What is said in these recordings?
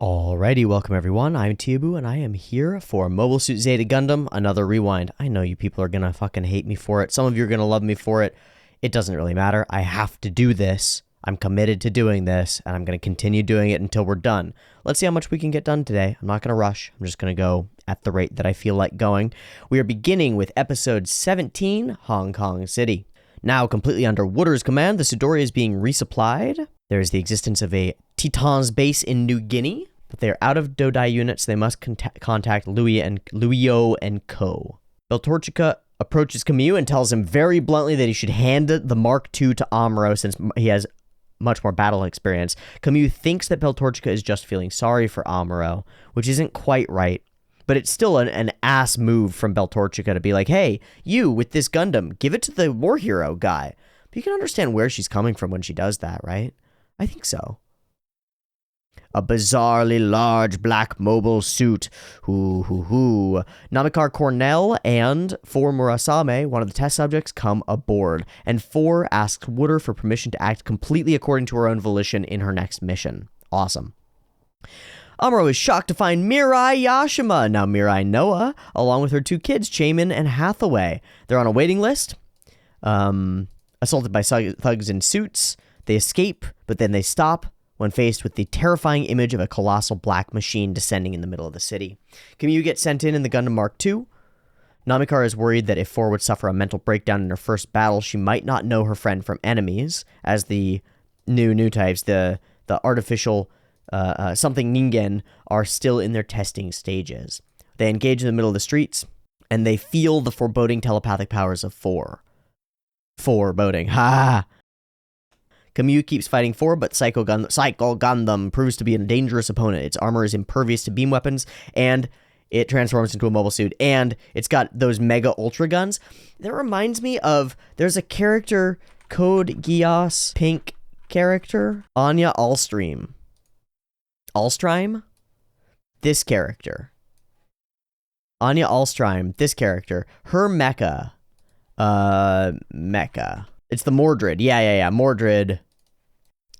Alrighty, welcome everyone. I'm Tiabu, and I am here for Mobile Suit Zeta Gundam, another rewind. I know you people are gonna fucking hate me for it. Some of you are gonna love me for it. It doesn't really matter. I have to do this. I'm committed to doing this, and I'm gonna continue doing it until we're done. Let's see how much we can get done today. I'm not gonna rush. I'm just gonna go at the rate that I feel like going. We are beginning with episode 17, Hong Kong City. Now completely under Wooder's command, the Sidori is being resupplied. There is the existence of a Titan's base in New Guinea, but they are out of Dodai units. They must contact Luio and Co. Beltorchica approaches Camus and tells him very bluntly that he should hand the Mark II to Amuro since he has much more battle experience. Camus thinks that Beltorchica is just feeling sorry for Amuro, which isn't quite right. But it's still an ass move from Beltorchica to be like, hey, you with this Gundam, give it to the war hero guy. But you can understand where she's coming from when she does that, right? I think so. A bizarrely large black mobile suit. Namikar Cornell and 4 Murasame, one of the test subjects, come aboard. And 4 asks Wooder for permission to act completely according to her own volition in her next mission. Awesome. Amuro is shocked to find Mirai Yashima, now Mirai Noah, along with her 2 kids, Chaemin and Hathaway. They're on a waiting list, assaulted by thugs in suits. They escape, but then they stop when faced with the terrifying image of a colossal black machine descending in the middle of the city. Camus gets sent in the Gundam Mark II. Namikar is worried that if 4 would suffer a mental breakdown in her first battle, she might not know her friend from enemies, as the new types, the artificial something Ningen, are still in their testing stages. They engage in the middle of the streets, and they feel the foreboding telepathic powers of 4. Foreboding. Ha! Camus keeps fighting 4, but Psycho Gundam proves to be a dangerous opponent. Its armor is impervious to beam weapons, and it transforms into a mobile suit, and it's got those mega ultra guns. That reminds me of, there's a character, Code Geass pink character, Anya Alström. This character. Anya Alström, this character. Her mecha. It's the Mordred. Yeah. Mordred.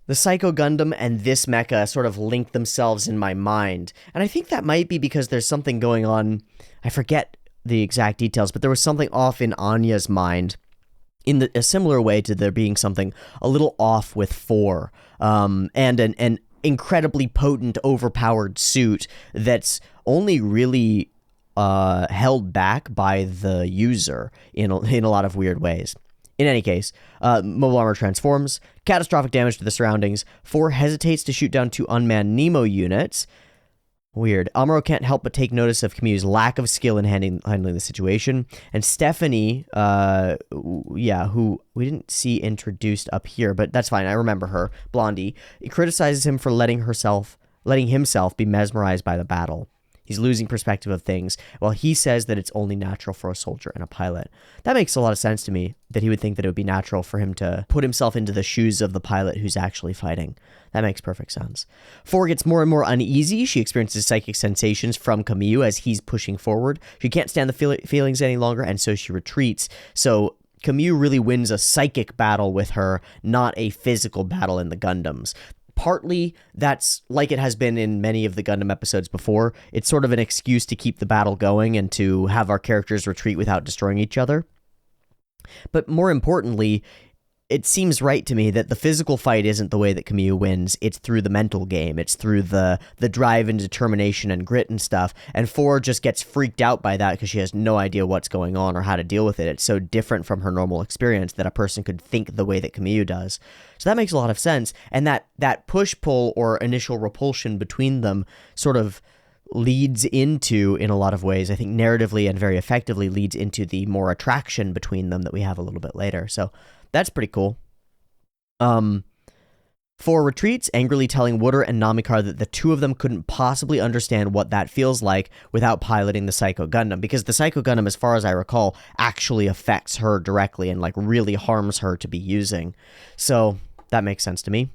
The Psycho Gundam and this mecha sort of link themselves in my mind. And I think that might be because there's something going on. I forget the exact details, but there was something off in Anya's mind in a similar way to there being something a little off with 4. And an incredibly potent, overpowered suit that's only really held back by the user in a lot of weird ways. In any case, mobile armor transforms, catastrophic damage to the surroundings. 4 hesitates to shoot down 2 unmanned Nemo units. Weird. Amuro can't help but take notice of Camus' lack of skill in handling the situation. And Stephanie, who we didn't see introduced up here, but that's fine, I remember her, Blondie, he criticizes him for letting himself be mesmerized by the battle. He's losing perspective of things, while he says that it's only natural for a soldier and a pilot. That makes a lot of sense to me, that he would think that it would be natural for him to put himself into the shoes of the pilot who's actually fighting. That makes perfect sense. 4 gets more and more uneasy. She experiences psychic sensations from Camus as he's pushing forward. She can't stand the feelings any longer, and so she retreats. So Camus really wins a psychic battle with her, not a physical battle in the Gundams. Partly, that's like it has been in many of the Gundam episodes before. It's sort of an excuse to keep the battle going and to have our characters retreat without destroying each other. But more importantly, it seems right to me that the physical fight isn't the way that Camus wins. It's through the mental game. It's through the drive and determination and grit and stuff. And 4 just gets freaked out by that because she has no idea what's going on or how to deal with it. It's so different from her normal experience that a person could think the way that Camus does. So that makes a lot of sense. And that push-pull or initial repulsion between them sort of leads into, in a lot of ways, I think narratively and very effectively leads into the more attraction between them that we have a little bit later. So that's pretty cool. 4 retreats, angrily telling Wooder and Namikar that the 2 of them couldn't possibly understand what that feels like without piloting the Psycho Gundam, because the Psycho Gundam, as far as I recall, actually affects her directly and really harms her to be using. So that makes sense to me.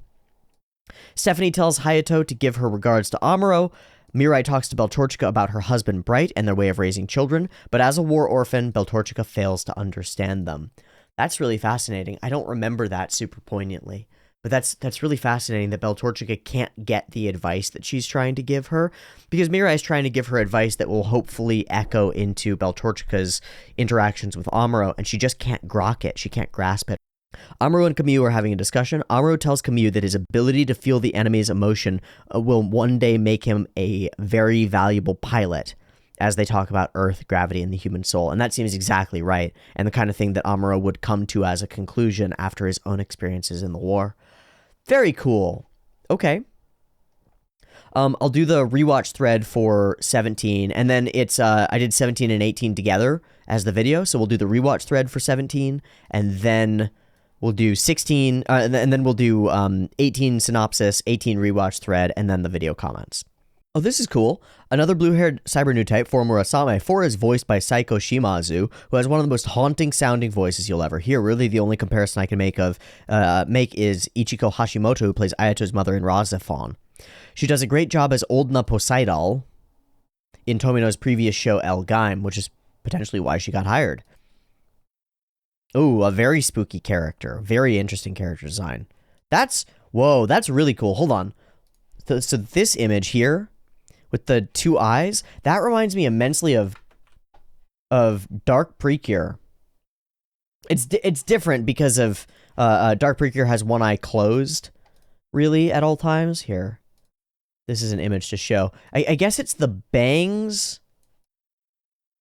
Stephanie tells Hayato to give her regards to Amuro. Mirai talks to Beltorchica about her husband Bright and their way of raising children, but as a war orphan, Beltorchica fails to understand them. That's really fascinating. I don't remember that super poignantly. But that's really fascinating that Beltorchica can't get the advice that she's trying to give her, because Mirai is trying to give her advice that will hopefully echo into Beltorchica's interactions with Amuro, and she just can't grok it. She can't grasp it. Amuro and Kamyu are having a discussion. Amuro tells Kamyu that his ability to feel the enemy's emotion will one day make him a very valuable pilot, as they talk about Earth, gravity, and the human soul. And that seems exactly right, and the kind of thing that Amuro would come to as a conclusion after his own experiences in the war. Very cool. Okay. I'll do the rewatch thread for 17, and then it's I did 17 and 18 together as the video, so we'll do the rewatch thread for 17, and then we'll do 16, and then we'll do 18 synopsis, 18 rewatch thread, and then the video comments. Oh, this is cool. Another blue-haired cyber new type, 4 Murasame. 4 is voiced by Saiko Shimazu, who has one of the most haunting-sounding voices you'll ever hear. Really, the only comparison I can make is Ichiko Hashimoto, who plays Ayato's mother in Razafon. She does a great job as Oldna Poseidal in Tomino's previous show El Gaim, which is potentially why she got hired. Ooh, a very spooky character. Very interesting character design. Whoa, that's really cool. Hold on. So this image here, with the 2 eyes, that reminds me immensely of Dark Precure. It's different because of Dark Precure has one eye closed, really, at all times. Here, this is an image to show. I guess it's the bangs.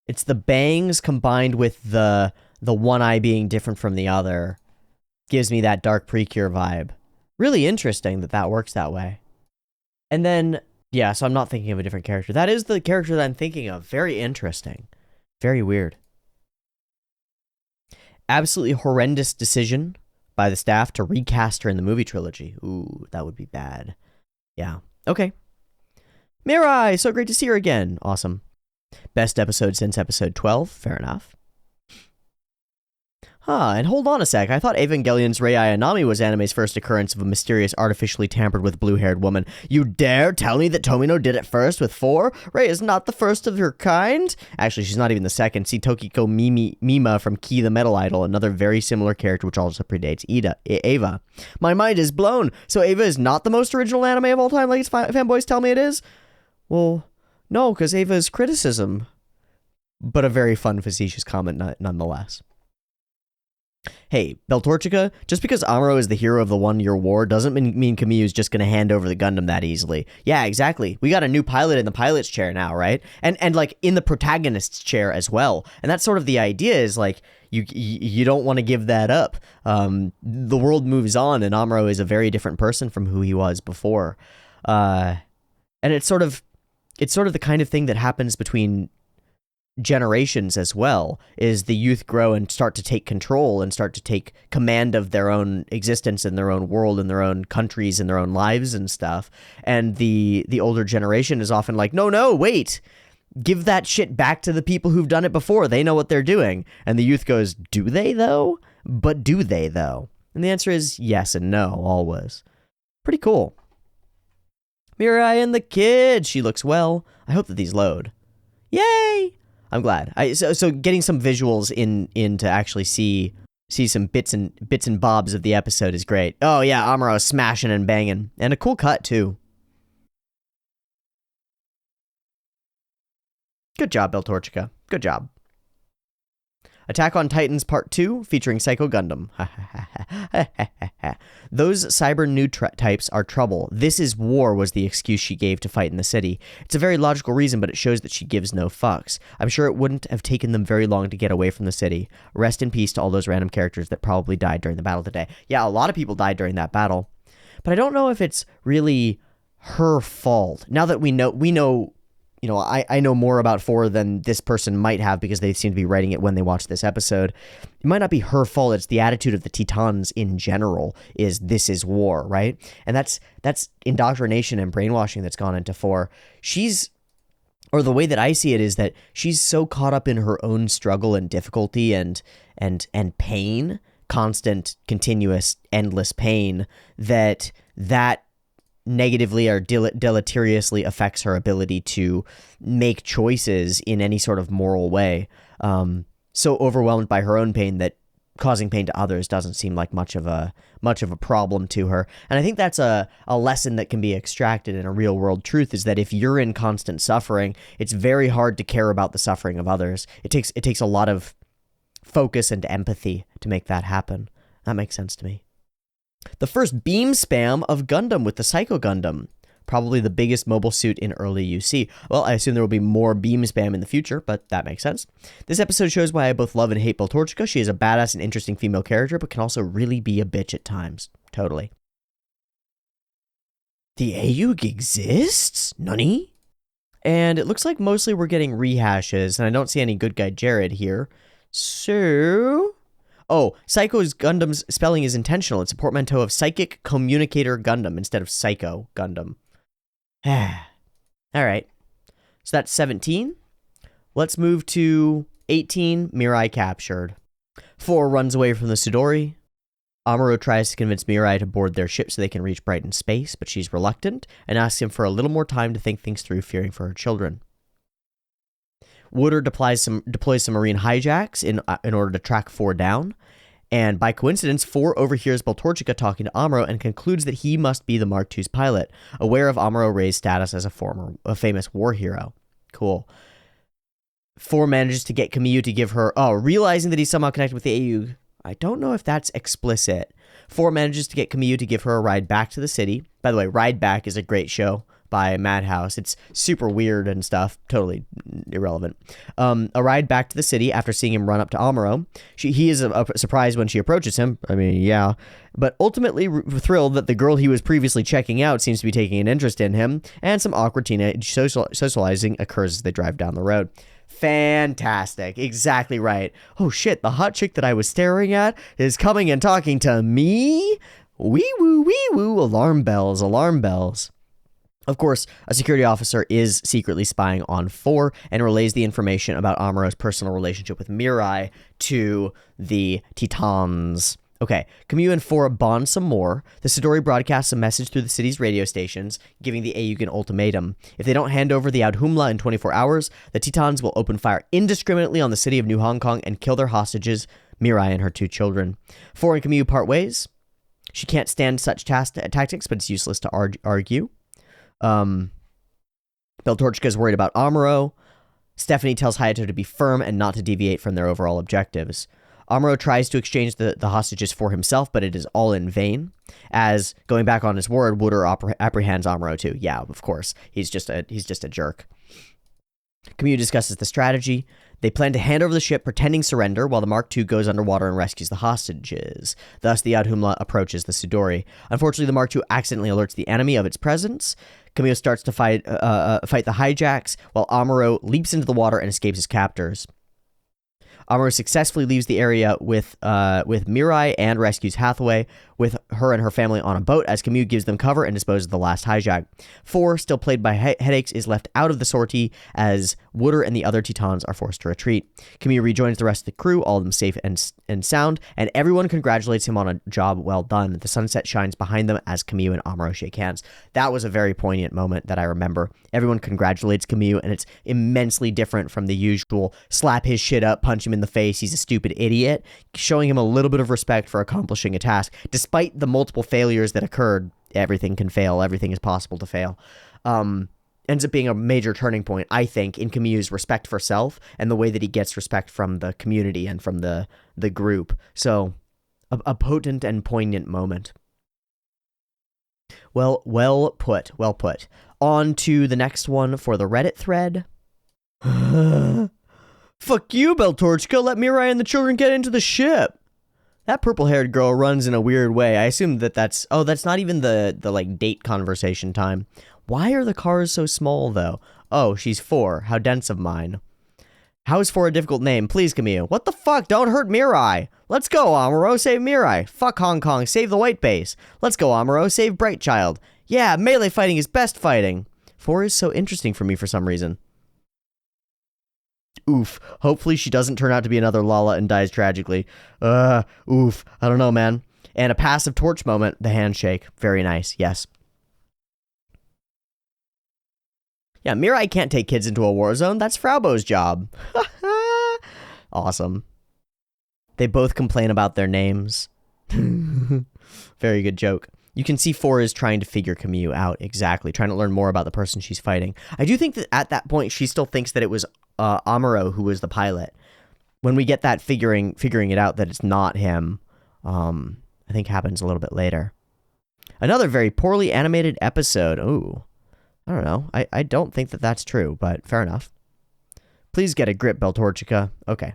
It's the bangs combined with the one eye being different from the other. Gives me that Dark Precure vibe. Really interesting that works that way. And then, yeah, so I'm not thinking of a different character. That is the character that I'm thinking of. Very interesting. Very weird. Absolutely horrendous decision by the staff to recast her in the movie trilogy. Ooh, that would be bad. Yeah. Okay. Mirai, so great to see her again. Awesome. Best episode since episode 12. Fair enough. And hold on a sec, I thought Evangelion's Rei Ayanami was anime's first occurrence of a mysterious, artificially tampered with blue-haired woman. You dare tell me that Tomino did it first with 4? Rei is not the first of her kind? Actually, she's not even the second. See Tokiko Mima from Key the Metal Idol, another very similar character which also predates Eva. My mind is blown. So Eva is not the most original anime of all time like its fanboys tell me it is? Well, no, because Eva is criticism. But a very fun, facetious comment nonetheless. Hey, Beltorchica, just because Amuro is the hero of the one-year war doesn't mean Kamyu is just going to hand over the Gundam that easily. Yeah, exactly. We got a new pilot in the pilot's chair now, right? And like in the protagonist's chair as well. And that's sort of the idea is like you don't want to give that up. The world moves on, and Amuro is a very different person from who he was before. And it's sort of the kind of thing that happens between generations as well, is the youth grow and start to take control and start to take command of their own existence and their own world and their own countries and their own lives and stuff. And the older generation is often like, no, wait, give that shit back to the people who've done it before. They know what they're doing. And the youth goes, do they though? But do they though? And the answer is yes and no, always. Pretty cool. Mirai and the kid. She looks well. I hope that these load. Yay! I'm glad. So getting some visuals in to actually see some bits and bobs of the episode is great. Oh yeah, Amuro is smashing and banging, and a cool cut too. Good job, Beltorchica. Good job. Attack on Titans Part 2, featuring Psycho Gundam. Those cyber new types are trouble. This is war was the excuse she gave to fight in the city. It's a very logical reason, but it shows that she gives no fucks. I'm sure it wouldn't have taken them very long to get away from the city. Rest in peace to all those random characters that probably died during the battle today. Yeah, a lot of people died during that battle. But I don't know if it's really her fault. Now that we know, I know more about 4 than this person might have because they seem to be writing it when they watch this episode. It might not be her fault. It's the attitude of the Titans in general is this is war, right? And that's indoctrination and brainwashing that's gone into 4. Or the way that I see it is that she's so caught up in her own struggle and difficulty and pain, constant, continuous, endless pain, that negatively or deleteriously affects her ability to make choices in any sort of moral way. So overwhelmed by her own pain that causing pain to others doesn't seem like much of a problem to her. And I think that's a lesson that can be extracted in a real world truth, is that if you're in constant suffering, it's very hard to care about the suffering of others. It takes a lot of focus and empathy to make that happen. That makes sense to me. The first beam spam of Gundam with the Psycho Gundam. Probably the biggest mobile suit in early UC. Well, I assume there will be more beam spam in the future, but that makes sense. This episode shows why I both love and hate Beltorchika. She is a badass and interesting female character, but can also really be a bitch at times. Totally. The AUG exists? Nani? And it looks like mostly we're getting rehashes, and I don't see any good guy Jared here. So... Oh, Psycho's Gundam's spelling is intentional. It's a portmanteau of Psychic Communicator Gundam instead of Psycho Gundam. All right. So that's 17. Let's move to 18. Mirai captured. 4 runs away from the Sudori. Amuro tries to convince Mirai to board their ship so they can reach Brighton space, but she's reluctant and asks him for a little more time to think things through, fearing for her children. Wooder deploys some marine hijacks in order to track 4 down. And by coincidence, 4 overhears Beltorchika talking to Amuro and concludes that he must be the Mark II's pilot, aware of Amuro Ray's status as a famous war hero. Cool. 4 manages to get Kamiyu to give her... Oh, realizing that he's somehow connected with the AU. I don't know if that's explicit. 4 manages to get Kamiyu to give her a ride back to the city. By the way, Ride Back is a great show by Madhouse. It's super weird and stuff. Totally irrelevant. A ride back to the city after seeing him run up to Amuro. He is surprised when she approaches him. I mean, yeah. But ultimately thrilled that the girl he was previously checking out seems to be taking an interest in him, and some awkward teenage socializing occurs as they drive down the road. Fantastic. Exactly right. Oh shit, the hot chick that I was staring at is coming and talking to me? Wee woo, alarm bells, alarm bells. Of course, a security officer is secretly spying on 4 and relays the information about Amuro's personal relationship with Mirai to the Titans. Okay, Kamiyu and 4 bond some more. The Sidori broadcasts a message through the city's radio stations, giving the AUG an ultimatum. If they don't hand over the Audhumla in 24 hours, the Titans will open fire indiscriminately on the city of New Hong Kong and kill their hostages, Mirai and her 2 children. 4 and Kamiyu part ways. She can't stand such tactics, but it's useless to argue. Beltorchika is worried about Amuro. Stephanie tells Hayato to be firm and not to deviate from their overall objectives. Amuro tries to exchange the hostages for himself, but it is all in vain. As, going back on his word, Wooder apprehends Amuro too. Yeah, of course. He's just a jerk. Kamiyu discusses the strategy. They plan to hand over the ship, pretending surrender, while the Mark II goes underwater and rescues the hostages. Thus, the Audhumla approaches the Sidori. Unfortunately, the Mark II accidentally alerts the enemy of its presence. Kamiyu starts to fight the hijacks, while Amuro leaps into the water and escapes his captors. Amuro successfully leaves the area with Mirai and rescues Hathaway, with her and her family on a boat as Kamiyu gives them cover and disposes of the last hijack. 4, still plagued by headaches, is left out of the sortie as Wooder and the other Titans are forced to retreat. Kamiyu rejoins the rest of the crew, all of them safe and sound, and everyone congratulates him on a job well done. The sunset shines behind them as Kamiyu and Amuro shake hands. That was a very poignant moment that I remember. Everyone congratulates Kamiyu, and it's immensely different from the usual slap his shit up, punch him in the face, he's a stupid idiot, showing him a little bit of respect for accomplishing a task. Despite the multiple failures that occurred, everything can fail, everything is possible to fail. Ends up being a major turning point, I think, in Kamiyu's respect for self and the way that he gets respect from the community and from the group. So, a potent and poignant moment. Well put. On to the next one for the Reddit thread. Fuck you, Beltorchika, let Mirai and the children get into the ship. That purple-haired girl runs in a weird way. I assume that's not even the like date conversation time. Why are the cars so small though? Oh, she's 4. How dense of mine. How is 4 a difficult name? Please, Kamiyu. What the fuck? Don't hurt Mirai. Let's go, Amuro. Save Mirai. Fuck Hong Kong. Save the white base. Let's go, Amuro. Save Bright Child. Yeah, melee fighting is best fighting. 4 is so interesting for me for some reason. Oof. Hopefully she doesn't turn out to be another Lala and dies tragically. Oof. I don't know, man. And a passive torch moment. The handshake. Very nice. Yes. Yeah, Mirai can't take kids into a war zone. That's Fraubo's job. Awesome. They both complain about their names. Very good joke. You can see 4 is trying to figure Camille out, exactly, trying to learn more about the person she's fighting. I do think that at that point, she still thinks that it was Amuro who was the pilot. When we get that figuring it out that it's not him, I think happens a little bit later. Another very poorly animated episode. Ooh, I don't know. I don't think that that's true, but fair enough. Please get a grip, Beltorchica. Okay,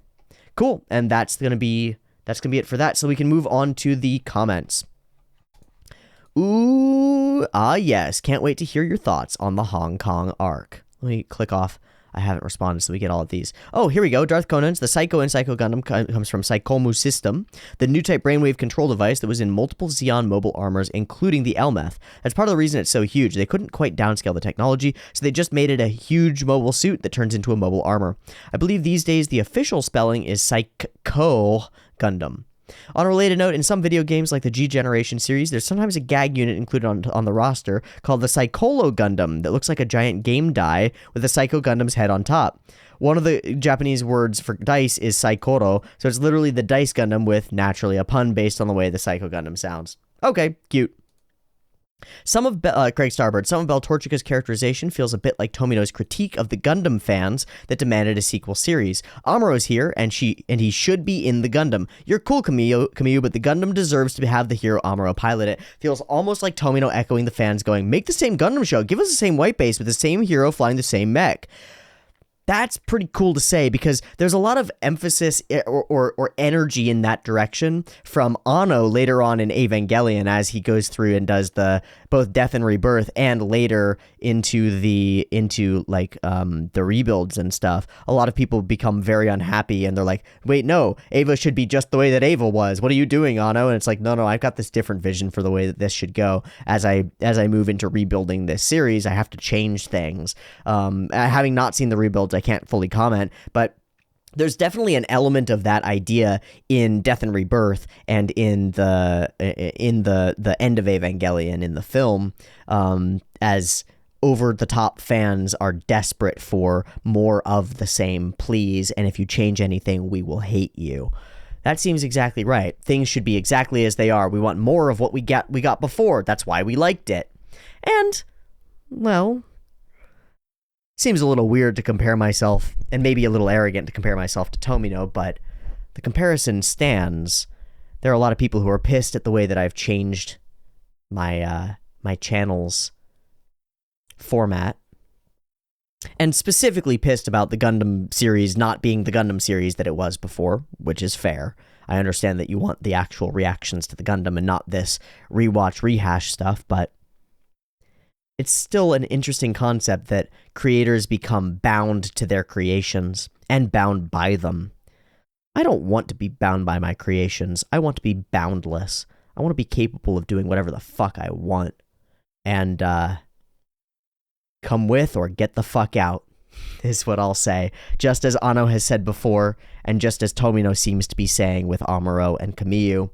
cool. And that's gonna be it for that. So we can move on to the comments. Ooh, yes. Can't wait to hear your thoughts on the Hong Kong arc. Let me click off. I haven't responded, so we get all of these. Oh, here we go. Darth Conan's The Psycho in Psycho Gundam comes from Psychomu System, the new type brainwave control device that was in multiple Xeon mobile armors, including the Elmeth. That's part of the reason it's so huge. They couldn't quite downscale the technology, so they just made it a huge mobile suit that turns into a mobile armor. I believe these days the official spelling is Psycho Gundam. On a related note, in some video games like the G Generation series, there's sometimes a gag unit included on the roster called the Psycholo Gundam that looks like a giant game die with a Psycho Gundam's head on top. One of the Japanese words for dice is Saikoro, so it's literally the Dice Gundam with, naturally, a pun based on the way the Psycho Gundam sounds. Okay, cute. Craig Starbird, some of Beltorchica's characterization feels a bit like Tomino's critique of the Gundam fans that demanded a sequel series. Amuro's here, and he should be in the Gundam. You're cool, Camille, but the Gundam deserves to have the hero Amuro pilot it. Feels almost like Tomino echoing the fans going, make the same Gundam show, give us the same white base with the same hero flying the same mech. That's pretty cool to say because there's a lot of emphasis or energy in that direction from Anno later on in Evangelion as he goes through and does both Death and Rebirth and later into the rebuilds and stuff. A lot of people become very unhappy and they're like, wait, no, Ava should be just the way that Ava was. What are you doing, Anno? And it's like, no, I've got this different vision for the way that this should go. As I move into rebuilding this series, I have to change things. Having not seen the rebuilds, I can't fully comment, but there's definitely an element of that idea in Death and Rebirth and in the end of Evangelion in the film, as over-the-top fans are desperate for more of the same, please, and if you change anything, we will hate you. That seems exactly right. Things should be exactly as they are. We want more of what we got before. That's why we liked it. And, well, seems a little weird to compare myself, and maybe a little arrogant to compare myself to Tomino, but the comparison stands. There are a lot of people who are pissed at the way that I've changed my channel's format, and specifically pissed about the Gundam series not being the Gundam series that it was before, which is fair. I understand that you want the actual reactions to the Gundam and not this rewatch, rehash stuff, but it's still an interesting concept that creators become bound to their creations and bound by them. I don't want to be bound by my creations. I want to be boundless. I want to be capable of doing whatever the fuck I want. And, come with or get the fuck out is what I'll say. Just as Anno has said before, and just as Tomino seems to be saying with Amuro and Camille,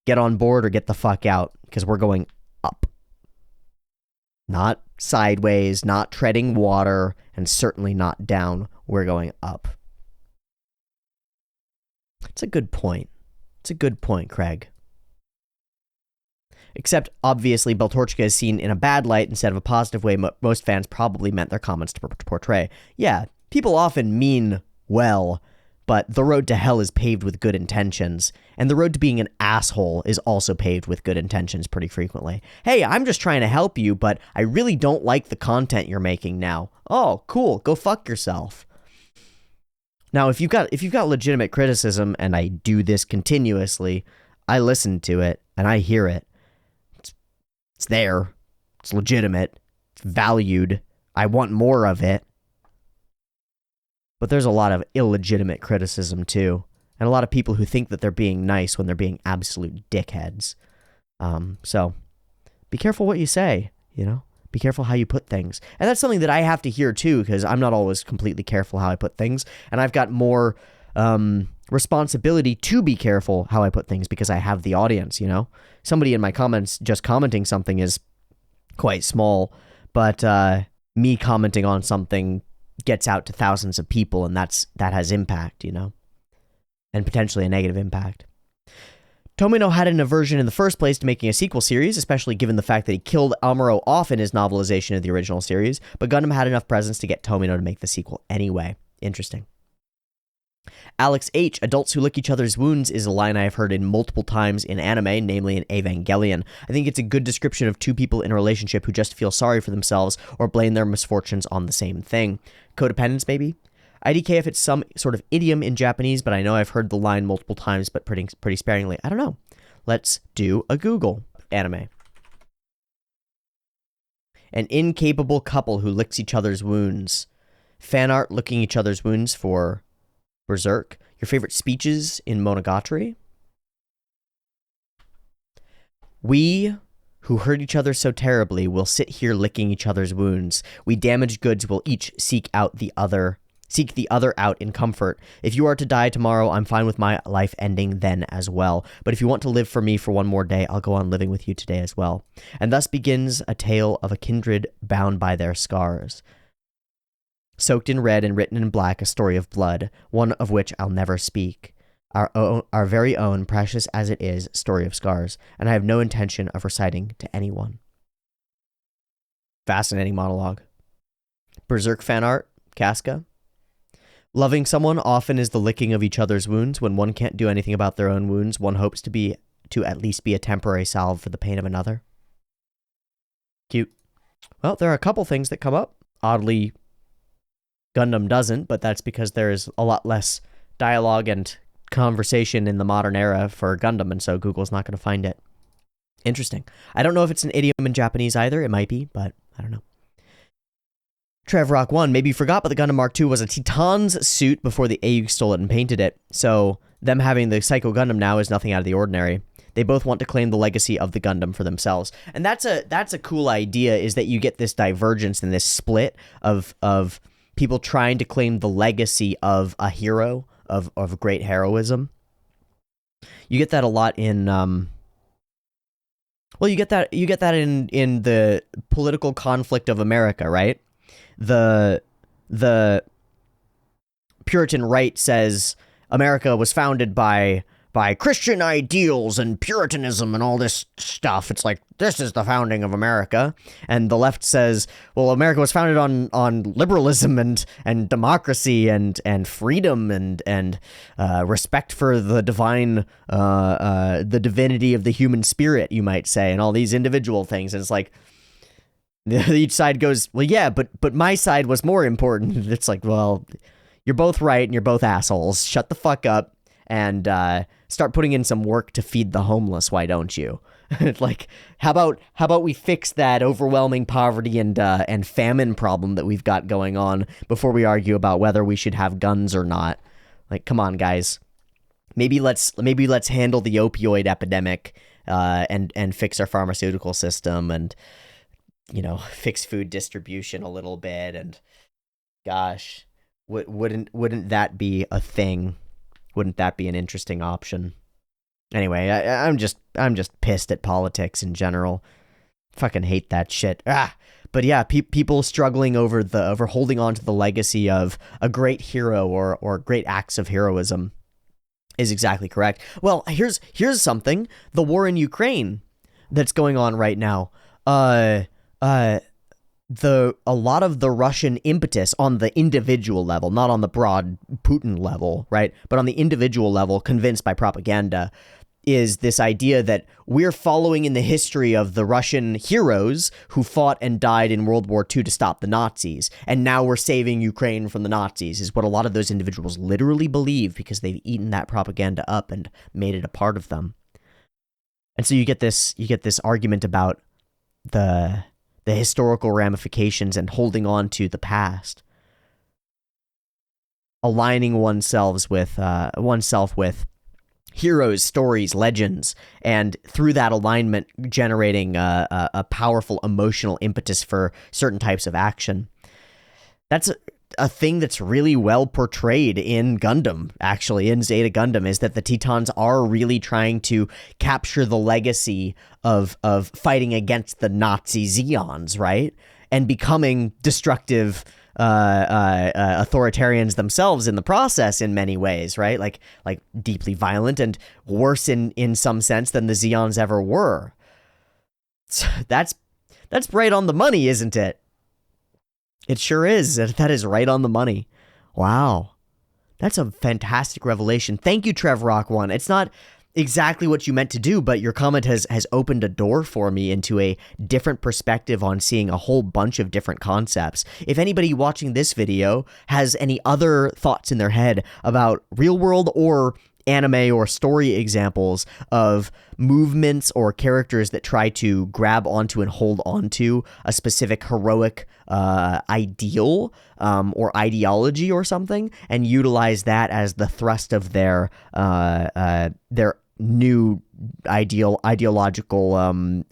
get on board or get the fuck out, because we're going up. Not sideways, not treading water, and certainly not down. We're going up. It's a good point. It's a good point, Craig. Except, obviously, Beltorchica is seen in a bad light instead of a positive way most fans probably meant their comments to portray. Yeah, people often mean well, but the road to hell is paved with good intentions, and the road to being an asshole is also paved with good intentions pretty frequently. Hey, I'm just trying to help you, but I really don't like the content you're making now. Oh, cool, go fuck yourself. Now, if you've got legitimate criticism, and I do this continuously, I listen to it, and I hear it. It's there. It's legitimate. It's valued. I want more of it. But there's a lot of illegitimate criticism, too. And a lot of people who think that they're being nice when they're being absolute dickheads. So, be careful what you say, you know? Be careful how you put things. And that's something that I have to hear, too, because I'm not always completely careful how I put things. And I've got more responsibility to be careful how I put things because I have the audience, you know? Somebody in my comments just commenting something is quite small, but me commenting on something gets out to thousands of people, and that has impact, you know? and potentially a negative impact. Tomino had an aversion in the first place to making a sequel series, especially given the fact that he killed Amuro off in his novelization of the original series, but Gundam had enough presence to get Tomino to make the sequel anyway. Interesting. Alex H. Adults who lick each other's wounds is a line I have heard in multiple times in anime, namely in Evangelion. I think it's a good description of two people in a relationship who just feel sorry for themselves or blame their misfortunes on the same thing. Codependence, maybe? IDK if it's some sort of idiom in Japanese, but I know I've heard the line multiple times, but pretty sparingly. I don't know. Let's do a Google. Anime. An incapable couple who licks each other's wounds. Fan art licking each other's wounds for Berserk. Your favorite speeches in Monogatari. We who hurt each other so terribly will sit here licking each other's wounds. We damaged goods will each seek the other out in comfort. If you are to die tomorrow, I'm fine with my life ending then as well. But if you want to live for me for one more day, I'll go on living with you today as well. And thus begins a tale of a kindred bound by their scars. Soaked in red and written in black, a story of blood, one of which I'll never speak. Our very own, precious as it is, story of scars. And I have no intention of reciting to anyone. Fascinating monologue. Berserk fan art, Casca. Loving someone often is the licking of each other's wounds. When one can't do anything about their own wounds, one hopes to at least be a temporary salve for the pain of another. Cute. Well, there are a couple things that come up. Oddly, Gundam doesn't, but that's because there is a lot less dialogue and conversation in the modern era for Gundam, and so Google's not going to find it. Interesting. I don't know if it's an idiom in Japanese either. It might be, but I don't know. Trev Rock 1, maybe you forgot, but the Gundam Mark II was a Titan's suit before the AU stole it and painted it. So them having the Psycho Gundam now is nothing out of the ordinary. They both want to claim the legacy of the Gundam for themselves. And that's a cool idea, is that you get this divergence and this split of people trying to claim the legacy of a hero, of great heroism. You get that a lot in well, you get that in the political conflict of America, right? The Puritan right says America was founded by Christian ideals and Puritanism and all this stuff. It's like, this is the founding of America. And the left says, well, America was founded on liberalism and democracy and freedom and respect for the divine, the divinity of the human spirit, you might say, and all these individual things. And it's like, each side goes, well, yeah, but my side was more important. It's like, well, you're both right and you're both assholes. Shut the fuck up and start putting in some work to feed the homeless. Why don't you? Like, how about we fix that overwhelming poverty and famine problem that we've got going on before we argue about whether we should have guns or not? Like, come on, guys. Maybe let's handle the opioid epidemic and fix our pharmaceutical system and, you know, fix food distribution a little bit. And gosh, wouldn't that be a thing? Wouldn't that be an interesting option? Anyway, I'm just pissed at politics in general. Fucking hate that shit. But yeah, people struggling over holding on to the legacy of a great hero or great acts of heroism is exactly correct. Well, here's something. The war in Ukraine that's going on right now. A lot of the Russian impetus on the individual level, not on the broad Putin level, right? But on the individual level, convinced by propaganda, is this idea that we're following in the history of the Russian heroes who fought and died in World War II to stop the Nazis, and now we're saving Ukraine from the Nazis, is what a lot of those individuals literally believe because they've eaten that propaganda up and made it a part of them. And so you get this argument about the historical ramifications and holding on to the past, aligning oneself with heroes, stories, legends, and through that alignment generating a powerful emotional impetus for certain types of action. That's a thing that's really well portrayed in Gundam, actually, in Zeta Gundam, is that the Titans are really trying to capture the legacy of fighting against the Nazi Zeons, right? and becoming destructive authoritarians themselves in the process in many ways, right? Like deeply violent and worse in some sense than the Zeons ever were. So that's right on the money, isn't it? It sure is. That is right on the money. Wow. That's a fantastic revelation. Thank you, Trev Rock One. It's not exactly what you meant to do, but your comment has opened a door for me into a different perspective on seeing a whole bunch of different concepts. If anybody watching this video has any other thoughts in their head about real world or anime or story examples of movements or characters that try to grab onto and hold onto a specific heroic ideal or ideology or something, and utilize that as the thrust of their new ideological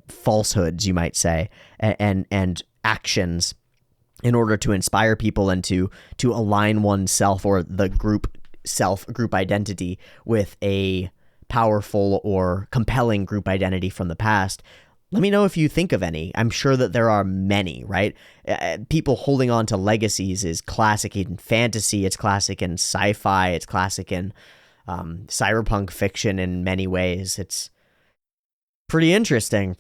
falsehoods, you might say, and actions in order to inspire people and to align oneself or the group identity with a powerful or compelling group identity from the past. Let me know if you think of any. I'm sure that there are many, right? People holding on to legacies is classic in fantasy, it's classic in sci-fi, it's classic in cyberpunk fiction in many ways. It's pretty interesting.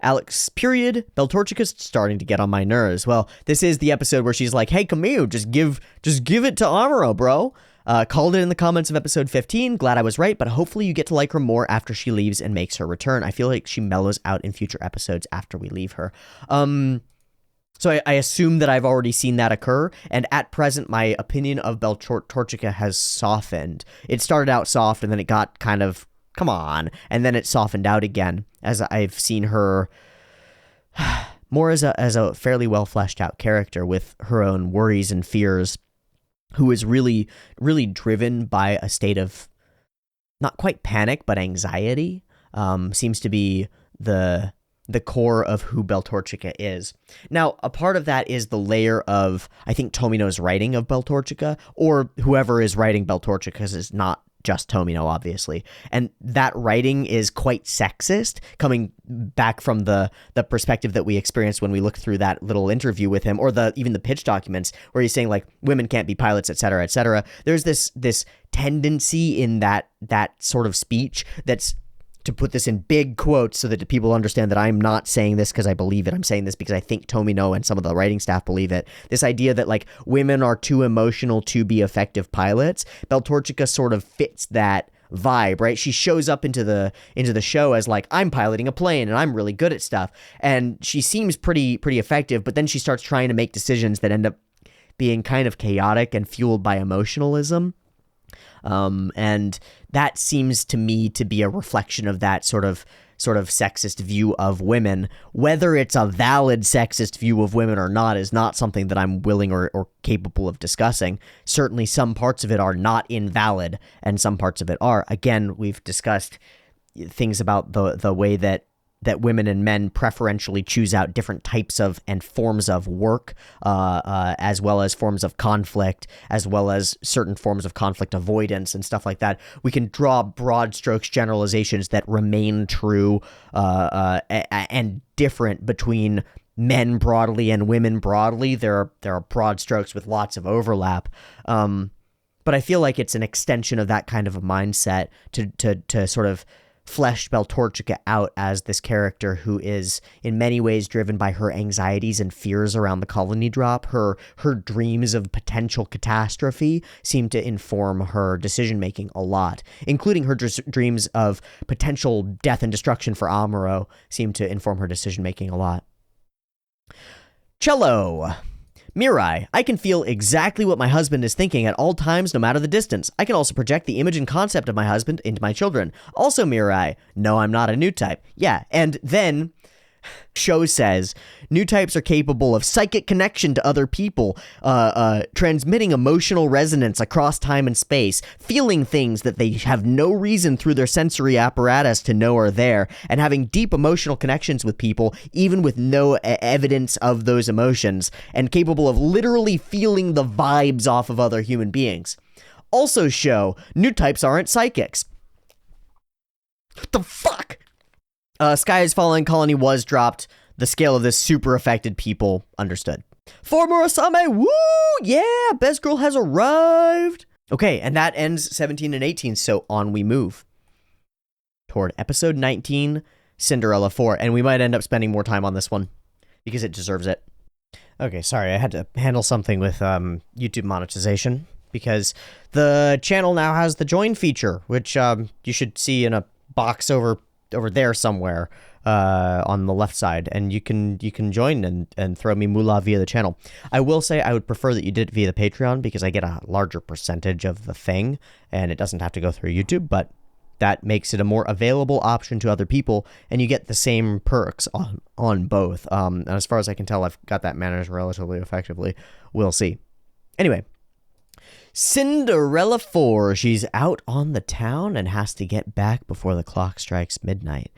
Alex, period. Beltorchica's starting to get on my nerves. Well, this is the episode where she's like, hey, Camille, just give it to Amuro, bro. Called it in the comments of episode 15. Glad I was right, but hopefully you get to like her more after she leaves and makes her return. I feel like she mellows out in future episodes after we leave her. So I assume that I've already seen that occur, and at present, my opinion of Beltorchica has softened. It started out soft, and then it got kind of, come on, and then it softened out again, as I've seen her more as a fairly well fleshed out character with her own worries and fears, who is really, really driven by a state of not quite panic, but anxiety. Seems to be the core of who Beltorchica is. Now, a part of that is the layer of, I think, Tomino's writing of Beltorchica, or whoever is writing Beltorchica, because it's not just Tomino, obviously. And that writing is quite sexist, coming back from the perspective that we experienced when we looked through that little interview with him, or even the pitch documents, where he's saying, like, women can't be pilots, etc., etc. There's this tendency in that sort of speech that's, to put this in big quotes so that people understand that I'm not saying this because I believe it. I'm saying this because I think Tomino and some of the writing staff believe it. This idea that, like, women are too emotional to be effective pilots. Beltorchica sort of fits that vibe, right? She shows up into the show as, like, I'm piloting a plane and I'm really good at stuff. And she seems pretty effective, but then she starts trying to make decisions that end up being kind of chaotic and fueled by emotionalism. And that seems to me to be a reflection of that sort of sexist view of women. Whether it's a valid sexist view of women or not is not something that I'm willing or capable of discussing. Certainly some parts of it are not invalid, and some parts of it are. Again, we've discussed things about the way that women and men preferentially choose out different types of and forms of work, as well as forms of conflict, as well as certain forms of conflict avoidance and stuff like that. We can draw broad strokes generalizations that remain true and different between men broadly and women broadly. There are broad strokes with lots of overlap. But I feel like it's an extension of that kind of a mindset to sort of flesh Beltorchica out as this character who is in many ways driven by her anxieties and fears around the colony drop. Her dreams of potential catastrophe seem to inform her decision-making a lot, including her dreams of potential death and destruction for Amuro seem to inform her decision-making a lot. Cello. Mirai, I can feel exactly what my husband is thinking at all times, no matter the distance. I can also project the image and concept of my husband into my children. Also, Mirai, no, I'm not a new type. Yeah, and then Show says, new types are capable of psychic connection to other people, transmitting emotional resonance across time and space, feeling things that they have no reason through their sensory apparatus to know are there, and having deep emotional connections with people, even with no evidence of those emotions, and capable of literally feeling the vibes off of other human beings. Also Show, new types aren't psychics. What the fuck? Sky is falling, colony was dropped. The scale of this super affected people understood. For Murasame, woo! Yeah, best girl has arrived. Okay, and that ends 17 and 18, so on we move. Toward episode 19, Cinderella 4, and we might end up spending more time on this one, because it deserves it. Okay, sorry, I had to handle something with YouTube monetization, because the channel now has the join feature, which you should see in a box over there somewhere on the left side, and you can join and throw me moolah via the channel. I will say I would prefer that you did it via the Patreon, because I get a larger percentage of the thing, and it doesn't have to go through YouTube, but that makes it a more available option to other people, and you get the same perks on both. And as far as I can tell, I've got that managed relatively effectively. We'll see. Anyway, Cinderella 4. She's out on the town and has to get back before the clock strikes midnight.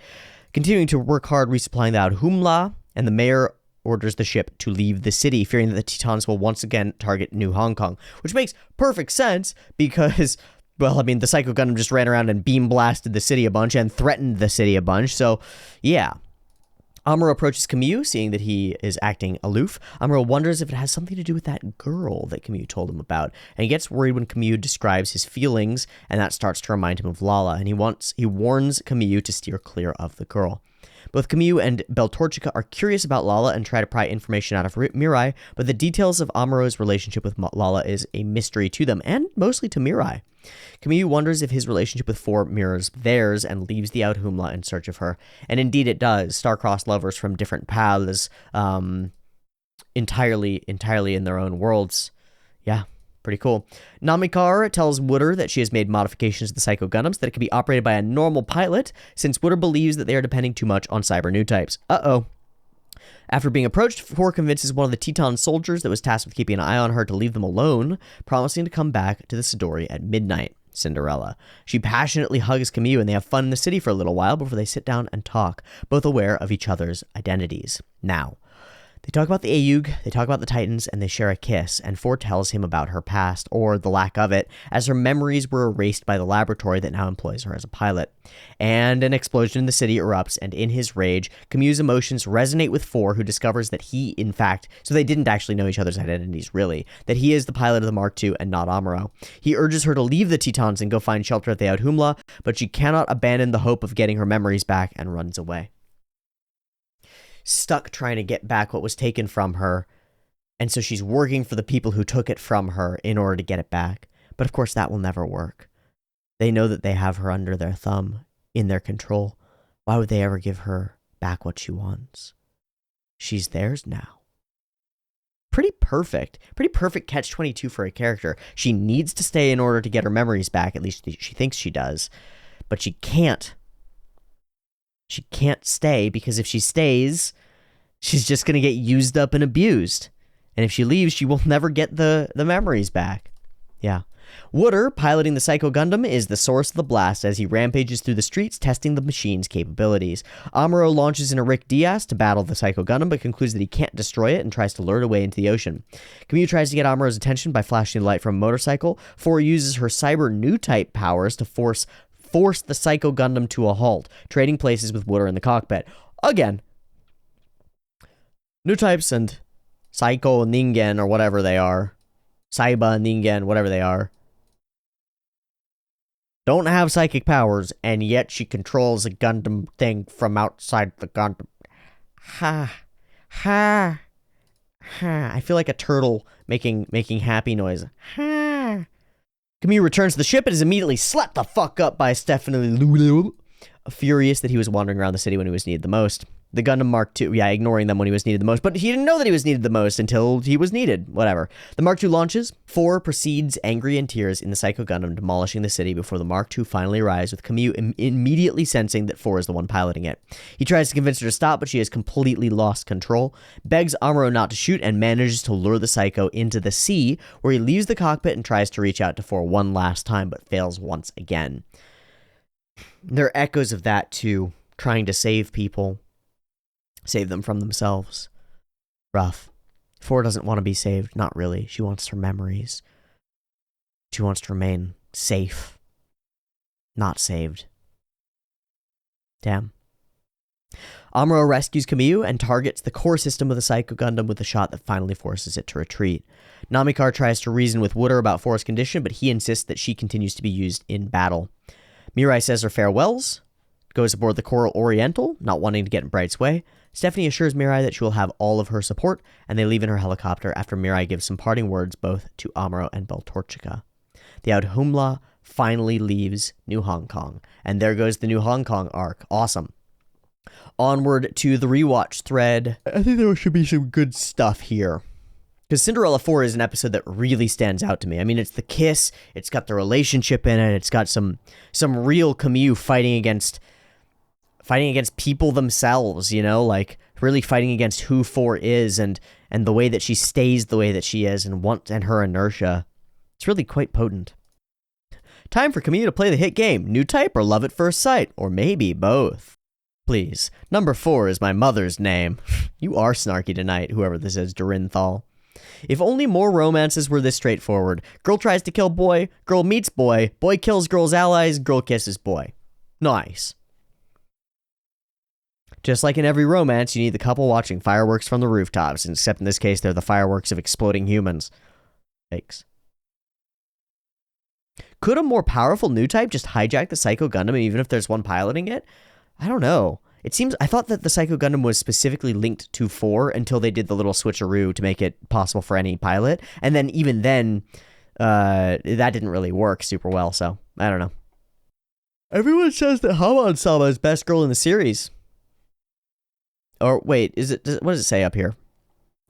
Continuing to work hard resupplying the Audhumla, and the mayor orders the ship to leave the city, fearing that the Tetons will once again target New Hong Kong, which makes perfect sense because, well, I mean, the Psycho Gundam just ran around and beam blasted the city a bunch and threatened the city a bunch, so yeah. Amuro approaches Kamyu, seeing that he is acting aloof. Amuro wonders if it has something to do with that girl that Kamyu told him about, and he gets worried when Kamyu describes his feelings, and that starts to remind him of Lala, and he warns Kamyu to steer clear of the girl. Both Kamyu and Beltorchica are curious about Lala and try to pry information out of Mirai, but the details of Amuro's relationship with Lala is a mystery to them, and mostly to Mirai. Kamyu wonders if his relationship with 4 mirrors theirs and leaves the Audhumla in search of her. And indeed it does. Star-crossed lovers from different paths, entirely in their own worlds. Yeah, pretty cool. Namikar tells Wooder that she has made modifications to the Psycho Gundams that it can be operated by a normal pilot, since Wooder believes that they are depending too much on cyber new types. Uh-oh. After being approached, 4 convinces one of the Teton soldiers that was tasked with keeping an eye on her to leave them alone, promising to come back to the Sidori at midnight. Cinderella. She passionately hugs Kamyu, and they have fun in the city for a little while before they sit down and talk, both aware of each other's identities. Now, they talk about the Ayug, they talk about the Titans, and they share a kiss, and 4 tells him about her past, or the lack of it, as her memories were erased by the laboratory that now employs her as a pilot. And an explosion in the city erupts, and in his rage, Kamyu's emotions resonate with 4, who discovers that he, in fact, so they didn't actually know each other's identities, really, that he is the pilot of the Mark II and not Amuro. He urges her to leave the Tetons and go find shelter at the Audhumla, but she cannot abandon the hope of getting her memories back and runs away. Stuck trying to get back what was taken from her, and so she's working for the people who took it from her in order to get it back. But of course that will never work. They know that they have her under their thumb, in their control. Why would they ever give her back what she wants? She's theirs now. Pretty perfect catch-22 for a character. She needs to stay in order to get her memories back, at least she thinks she does, but she can't. She can't stay, because if she stays, she's just going to get used up and abused. And if she leaves, she will never get the memories back. Yeah. Wooder, piloting the Psycho Gundam, is the source of the blast as he rampages through the streets, testing the machine's capabilities. Amuro launches in a Rick Diaz to battle the Psycho Gundam, but concludes that he can't destroy it and tries to lure it away into the ocean. Kamyu tries to get Amuro's attention by flashing the light from a motorcycle. 4 uses her cyber new type powers to force the Psycho Gundam to a halt, trading places with Wooder in the cockpit. Again, new types and Psycho Ningen, or whatever they are, Saiba Ningen, whatever they are, don't have psychic powers, and yet she controls a Gundam thing from outside the Gundam. Ha. I feel like a turtle making happy noise. Ha. Kamyu returns to the ship and is immediately slapped the fuck up by Stephanie Lulu, furious that he was wandering around the city when he was needed the most. The Gundam Mark II, yeah, ignoring them when he was needed the most, but he didn't know that he was needed the most until he was needed. Whatever. The Mark II launches. 4 proceeds, angry in tears, in the Psycho Gundam, demolishing the city before the Mark II finally arrives, with Kamyu immediately sensing that 4 is the one piloting it. He tries to convince her to stop, but she has completely lost control, begs Amuro not to shoot, and manages to lure the Psycho into the sea, where he leaves the cockpit and tries to reach out to 4 one last time, but fails once again. There are echoes of that, too, trying to save people. Save them from themselves. Rough. 4 doesn't want to be saved. Not really. She wants her memories. She wants to remain safe. Not saved. Damn. Amuro rescues Kamyu and targets the core system of the Psycho Gundam with a shot that finally forces it to retreat. Namikar tries to reason with Wooder about Force condition, but he insists that she continues to be used in battle. Mirai says her farewells, goes aboard the Coral Oriental, not wanting to get in Bright's way. Stephanie assures Mirai that she will have all of her support, and they leave in her helicopter after Mirai gives some parting words both to Amuro and Beltorchica. The Audhumla finally leaves New Hong Kong, and there goes the New Hong Kong arc. Awesome. Onward to the rewatch thread. I think there should be some good stuff here. Because Cinderella 4 is an episode that really stands out to me. I mean, it's the kiss, it's got the relationship in it, it's got some real Kamyu fighting against people themselves, you know, like really fighting against who 4 is and the way that she stays the way that she is and her inertia. It's really quite potent. Time for Kamyu to play the hit game, New Type or Love at First Sight, or maybe both. Please, number 4 is my mother's name. You are snarky tonight, whoever this is, Dorinthal. If only more romances were this straightforward. Girl tries to kill boy, girl meets boy, boy kills girl's allies, girl kisses boy. Nice. Just like in every romance, you need the couple watching fireworks from the rooftops, except in this case, they're the fireworks of exploding humans. Yikes. Could a more powerful new type just hijack the Psycho Gundam even if there's one piloting it? I don't know. I thought that the Psycho Gundam was specifically linked to 4 until they did the little switcheroo to make it possible for any pilot. And then even then, that didn't really work super well, so I don't know. Everyone says that Haman-sama is best girl in the series. Or wait, what does it say up here?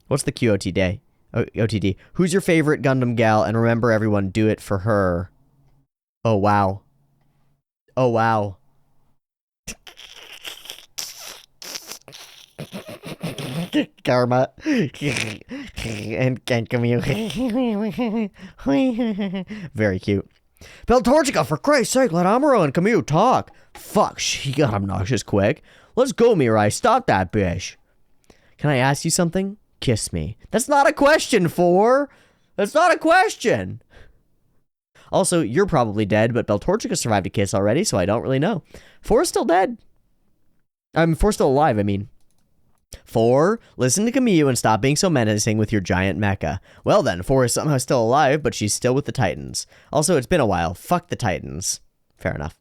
What's the QOTD? OTD. Who's your favorite Gundam gal? And remember everyone, do it for her. Oh, wow. Oh, wow. Karma. and Kamyu. Very cute. Beltorchica, for Christ's sake, let Amuro and Kamyu talk. Fuck, she got obnoxious quick. Let's go, Mirai. Stop that bitch. Can I ask you something? Kiss me. That's not a question, 4. That's not a question. Also, you're probably dead, but Beltorchica survived a kiss already, so I don't really know. 4 is still dead. 4 still alive, I mean. 4, listen to Kamyu and stop being so menacing with your giant mecha. Well then, 4 is somehow still alive, but she's still with the Titans. Also, it's been a while. Fuck the Titans. Fair enough.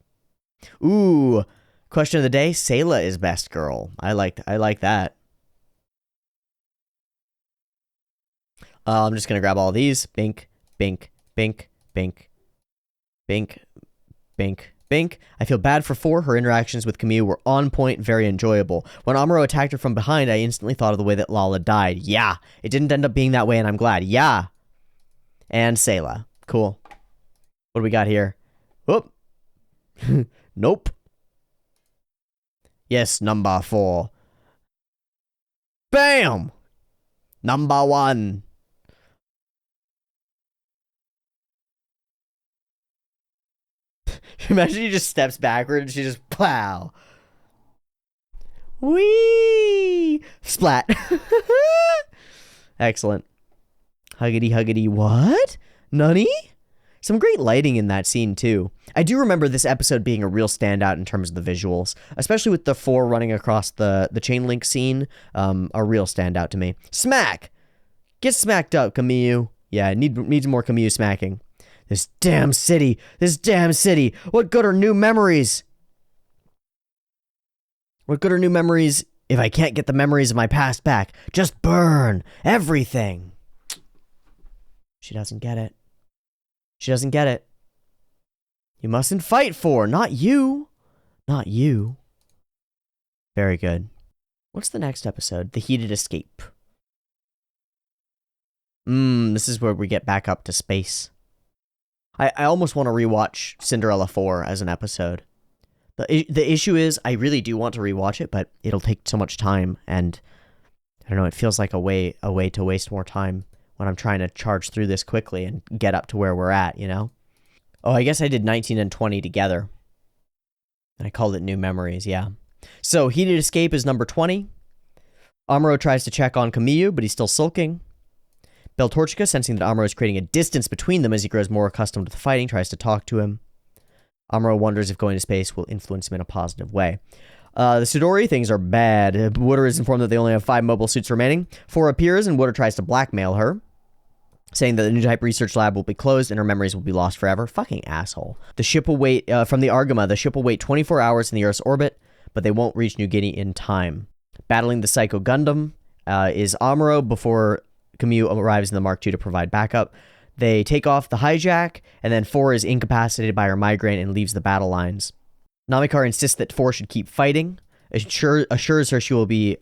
Ooh, question of the day, Sayla is best girl. I like that. I'm just gonna grab all these. Bink, bink, bink, bink, bink, bink, bink. I feel bad for 4. Her interactions with Kamyu were on point, very enjoyable. When Amuro attacked her from behind, I instantly thought of the way that Lala died. Yeah, it didn't end up being that way, and I'm glad. Yeah. And Sayla. Cool. What do we got here? Whoop. Nope. Yes, number 4. Bam! Number 1. Imagine he just steps backward and she just plow. Whee! Splat. Excellent. Huggity huggity what? Nunny? Some great lighting in that scene too. I do remember this episode being a real standout in terms of the visuals, especially with the 4 running across the chain link scene. A real standout to me. Smack! Get smacked up, Kamyu. Yeah, needs more Kamyu smacking. This damn city! This damn city! What good are new memories? What good are new memories if I can't get the memories of my past back? Just burn everything! She doesn't get it. She doesn't get it. You mustn't fight for, not you. Not you. Very good. What's the next episode? The Heated Escape. This is where we get back up to space. I almost want to rewatch Cinderella 4 as an episode. The issue is, I really do want to rewatch it, but it'll take so much time, and I don't know, it feels like a way to waste more time when I'm trying to charge through this quickly and get up to where we're at, you know? Oh, I guess I did 19 and 20 together. And I called it New Memories, yeah. So, Heated Escape is number 20. Amuro tries to check on Kamyu, but he's still sulking. Beltorchica, sensing that Amuro is creating a distance between them as he grows more accustomed to the fighting, tries to talk to him. Amuro wonders if going to space will influence him in a positive way. The Sidori, things are bad. Water is informed that they only have 5 mobile suits remaining. 4 appears, and Water tries to blackmail her, saying that the new type research lab will be closed and her memories will be lost forever. Fucking asshole. The ship will wait, from the Argama, the ship will wait 24 hours in the Earth's orbit, but they won't reach New Guinea in time. Battling the Psycho Gundam is Amuro before Kamui arrives in the Mark II to provide backup. They take off the hijack, and then 4 is incapacitated by her migraine and leaves the battle lines. Namikar insists that 4 should keep fighting, assures her she will be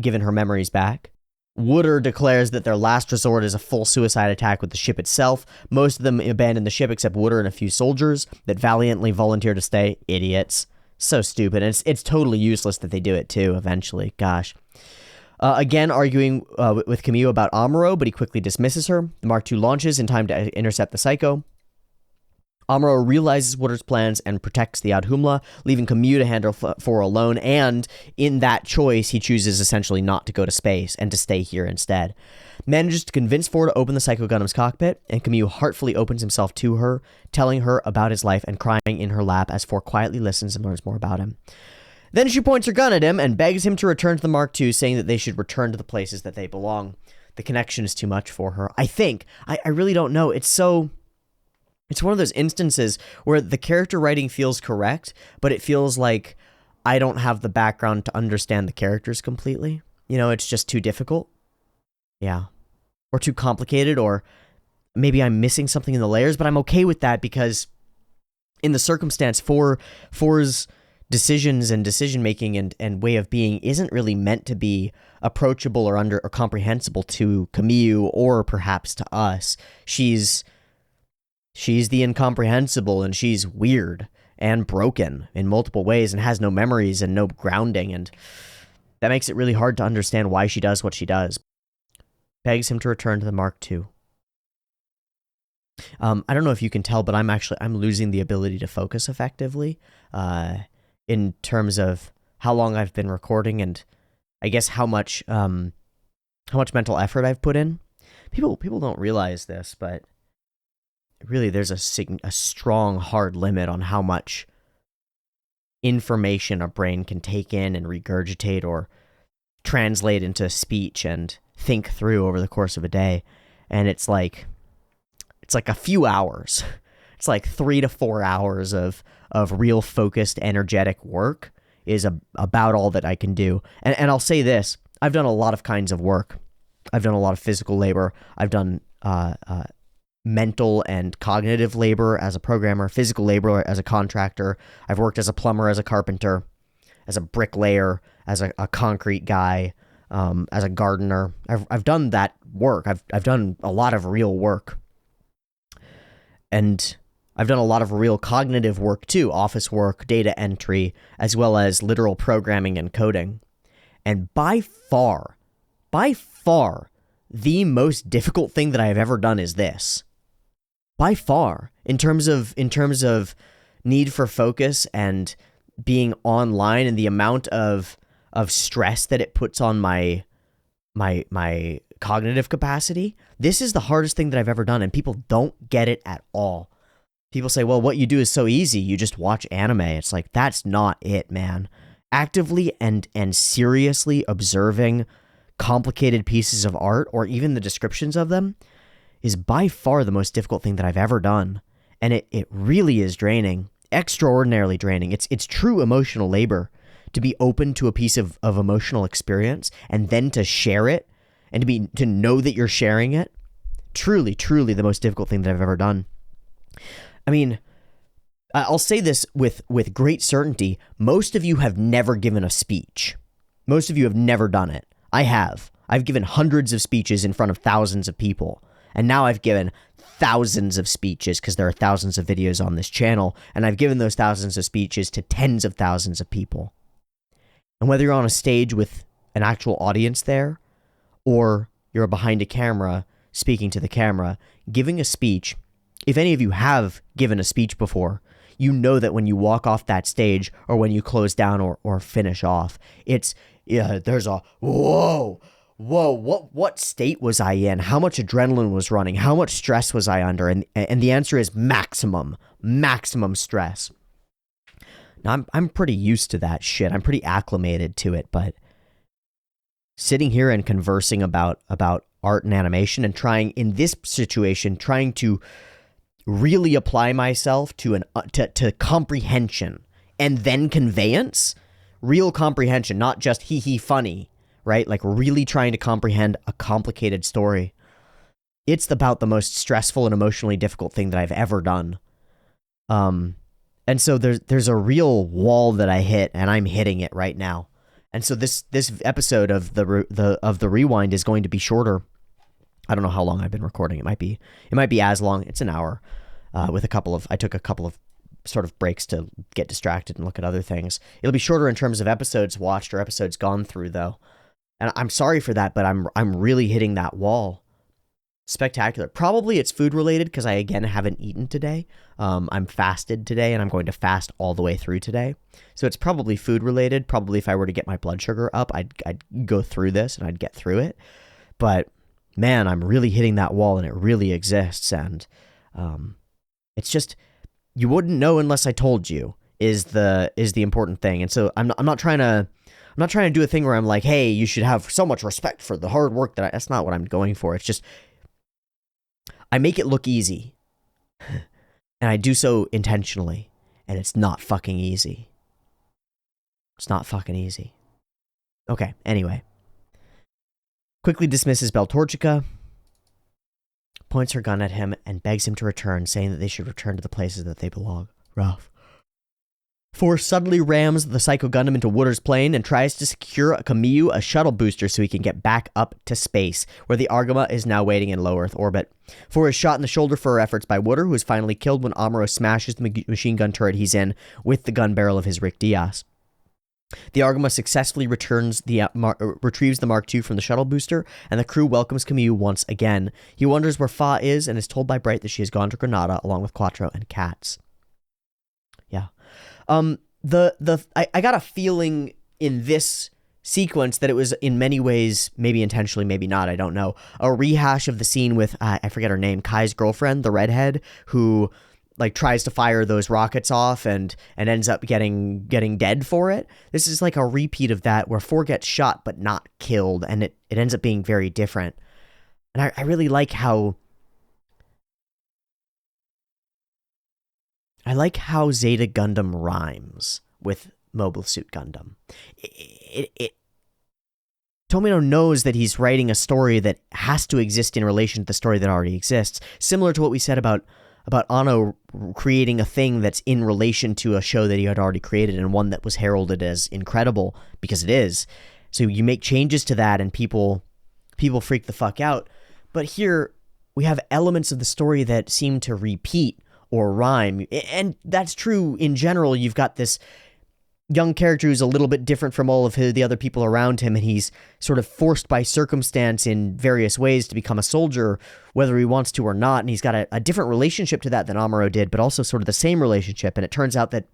given her memories back. Wooder declares that their last resort is a full suicide attack with the ship itself. Most of them abandon the ship except Wooder and a few soldiers that valiantly volunteer to stay. Idiots. So stupid. And it's totally useless that they do it too, eventually. Gosh. Again, arguing with Kamui about Amuro, but he quickly dismisses her. The Mark II launches in time to intercept the Psycho. Amuro realizes Wooder's plans and protects the Adhumla, leaving Kamui to handle 4 alone, and in that choice, he chooses essentially not to go to space and to stay here instead. Manages to convince 4 to open the Psycho Gundam's cockpit, and Kamui heartfully opens himself to her, telling her about his life and crying in her lap as 4 quietly listens and learns more about him. Then she points her gun at him and begs him to return to the Mark II, saying that they should return to the places that they belong. The connection is too much for her. I think. I really don't know. It's one of those instances where the character writing feels correct, but it feels like I don't have the background to understand the characters completely. You know, it's just too difficult. Yeah. Or too complicated, or maybe I'm missing something in the layers, but I'm okay with that because in the circumstance, 4's decisions and decision-making and way of being isn't really meant to be approachable or comprehensible to Kamui or perhaps to us. She's the incomprehensible, and she's weird and broken in multiple ways and has no memories and no grounding, and that makes it really hard to understand why she does what she does. Begs him to return to the Mark II. I don't know if you can tell, but I'm losing the ability to focus effectively in terms of how long I've been recording and I guess how much mental effort I've put in. People don't realize this, but really, there's a strong, hard limit on how much information a brain can take in and regurgitate or translate into speech and think through over the course of a day. And it's like a few hours. It's like 3 to 4 hours of real focused, energetic work is about all that I can do. And I'll say this, I've done a lot of kinds of work. I've done a lot of physical labor. I've done mental and cognitive labor as a programmer, physical labor as a contractor. I've worked as a plumber, as a carpenter, as a bricklayer, as a concrete guy, as a gardener. I've done that work. I've done a lot of real work. And I've done a lot of real cognitive work too, office work, data entry, as well as literal programming and coding. And by far, the most difficult thing that I have ever done is this. By far, in terms of need for focus and being online and the amount of stress that it puts on my cognitive capacity, this is the hardest thing that I've ever done, and people don't get it at all. People say, well, what you do is so easy, you just watch anime. It's like, that's not it, man. Actively and seriously observing complicated pieces of art, or even the descriptions of them, is by far the most difficult thing that I've ever done. And it really is draining, extraordinarily draining. It's true emotional labor to be open to a piece of emotional experience and then to share it and to know that you're sharing it. Truly, truly the most difficult thing that I've ever done. I mean, I'll say this with great certainty. Most of you have never given a speech. Most of you have never done it. I have. I've given hundreds of speeches in front of thousands of people. And now I've given thousands of speeches because there are thousands of videos on this channel. And I've given those thousands of speeches to tens of thousands of people. And whether you're on a stage with an actual audience there, or you're behind a camera speaking to the camera, giving a speech, if any of you have given a speech before, you know that when you walk off that stage or when you close down or finish off, there's a, whoa, what state was I in? How much adrenaline was running? How much stress was I under? And the answer is maximum stress. Now, I'm pretty used to that shit. I'm pretty acclimated to it, but sitting here and conversing about art and animation and trying, in this situation, trying to really apply myself to to comprehension and then conveyance, real comprehension, not just hee funny, right? Like really trying to comprehend a complicated story. It's about the most stressful and emotionally difficult thing that I've ever done. And so there's a real wall that I hit, and I'm hitting it right now. And so this episode of the Rewind is going to be shorter. I don't know how long I've been recording. It might be as long. It's an hour. I took a couple of sort of breaks to get distracted and look at other things. It'll be shorter in terms of episodes watched or episodes gone through, though. And I'm sorry for that, but I'm really hitting that wall. Spectacular. Probably it's food related because I again haven't eaten today. I'm fasted today, and I'm going to fast all the way through today. So it's probably food related. Probably if I were to get my blood sugar up, I'd go through this and I'd get through it. But man, I'm really hitting that wall, and it really exists. And it's just, you wouldn't know unless I told you is the important thing. And so I'm not trying to do a thing where I'm like, hey, you should have so much respect for the hard work that's not what I'm going for. It's just, I make it look easy, and I do so intentionally, and it's not fucking easy. It's not fucking easy. Okay, anyway. Quickly dismisses Beltorchica, points her gun at him, and begs him to return, saying that they should return to the places that they belong. Rough. Force suddenly rams the Psycho Gundam into Wooder's plane and tries to secure Kamiyu a shuttle booster so he can get back up to space, where the Argama is now waiting in low Earth orbit. Four is shot in the shoulder for her efforts by Wooder, who is finally killed when Amuro smashes the machine gun turret he's in with the gun barrel of his Rick Diaz. The Argama successfully retrieves the Mark II from the shuttle booster, and the crew welcomes Kamiyu once again. He wonders where Fa is and is told by Bright that she has gone to Granada along with Quattro and Katz. Yeah. I got a feeling in this sequence that it was in many ways, maybe intentionally, maybe not, I don't know, a rehash of the scene with, I forget her name, Kai's girlfriend, the redhead, who like tries to fire those rockets off and ends up getting dead for it. This is like a repeat of that where Four gets shot but not killed, and it ends up being very different. And I really like how Zeta Gundam rhymes with Mobile Suit Gundam. Tomino knows that he's writing a story that has to exist in relation to the story that already exists, similar to what we said about Anno creating a thing that's in relation to a show that he had already created, and one that was heralded as incredible, because it is. So you make changes to that and people freak the fuck out. But here we have elements of the story that seem to repeat or rhyme, and that's true in general. You've got this young character who's a little bit different from all of the other people around him, and he's sort of forced by circumstance in various ways to become a soldier, whether he wants to or not, and he's got a different relationship to that than Amuro did, but also sort of the same relationship. And it turns out that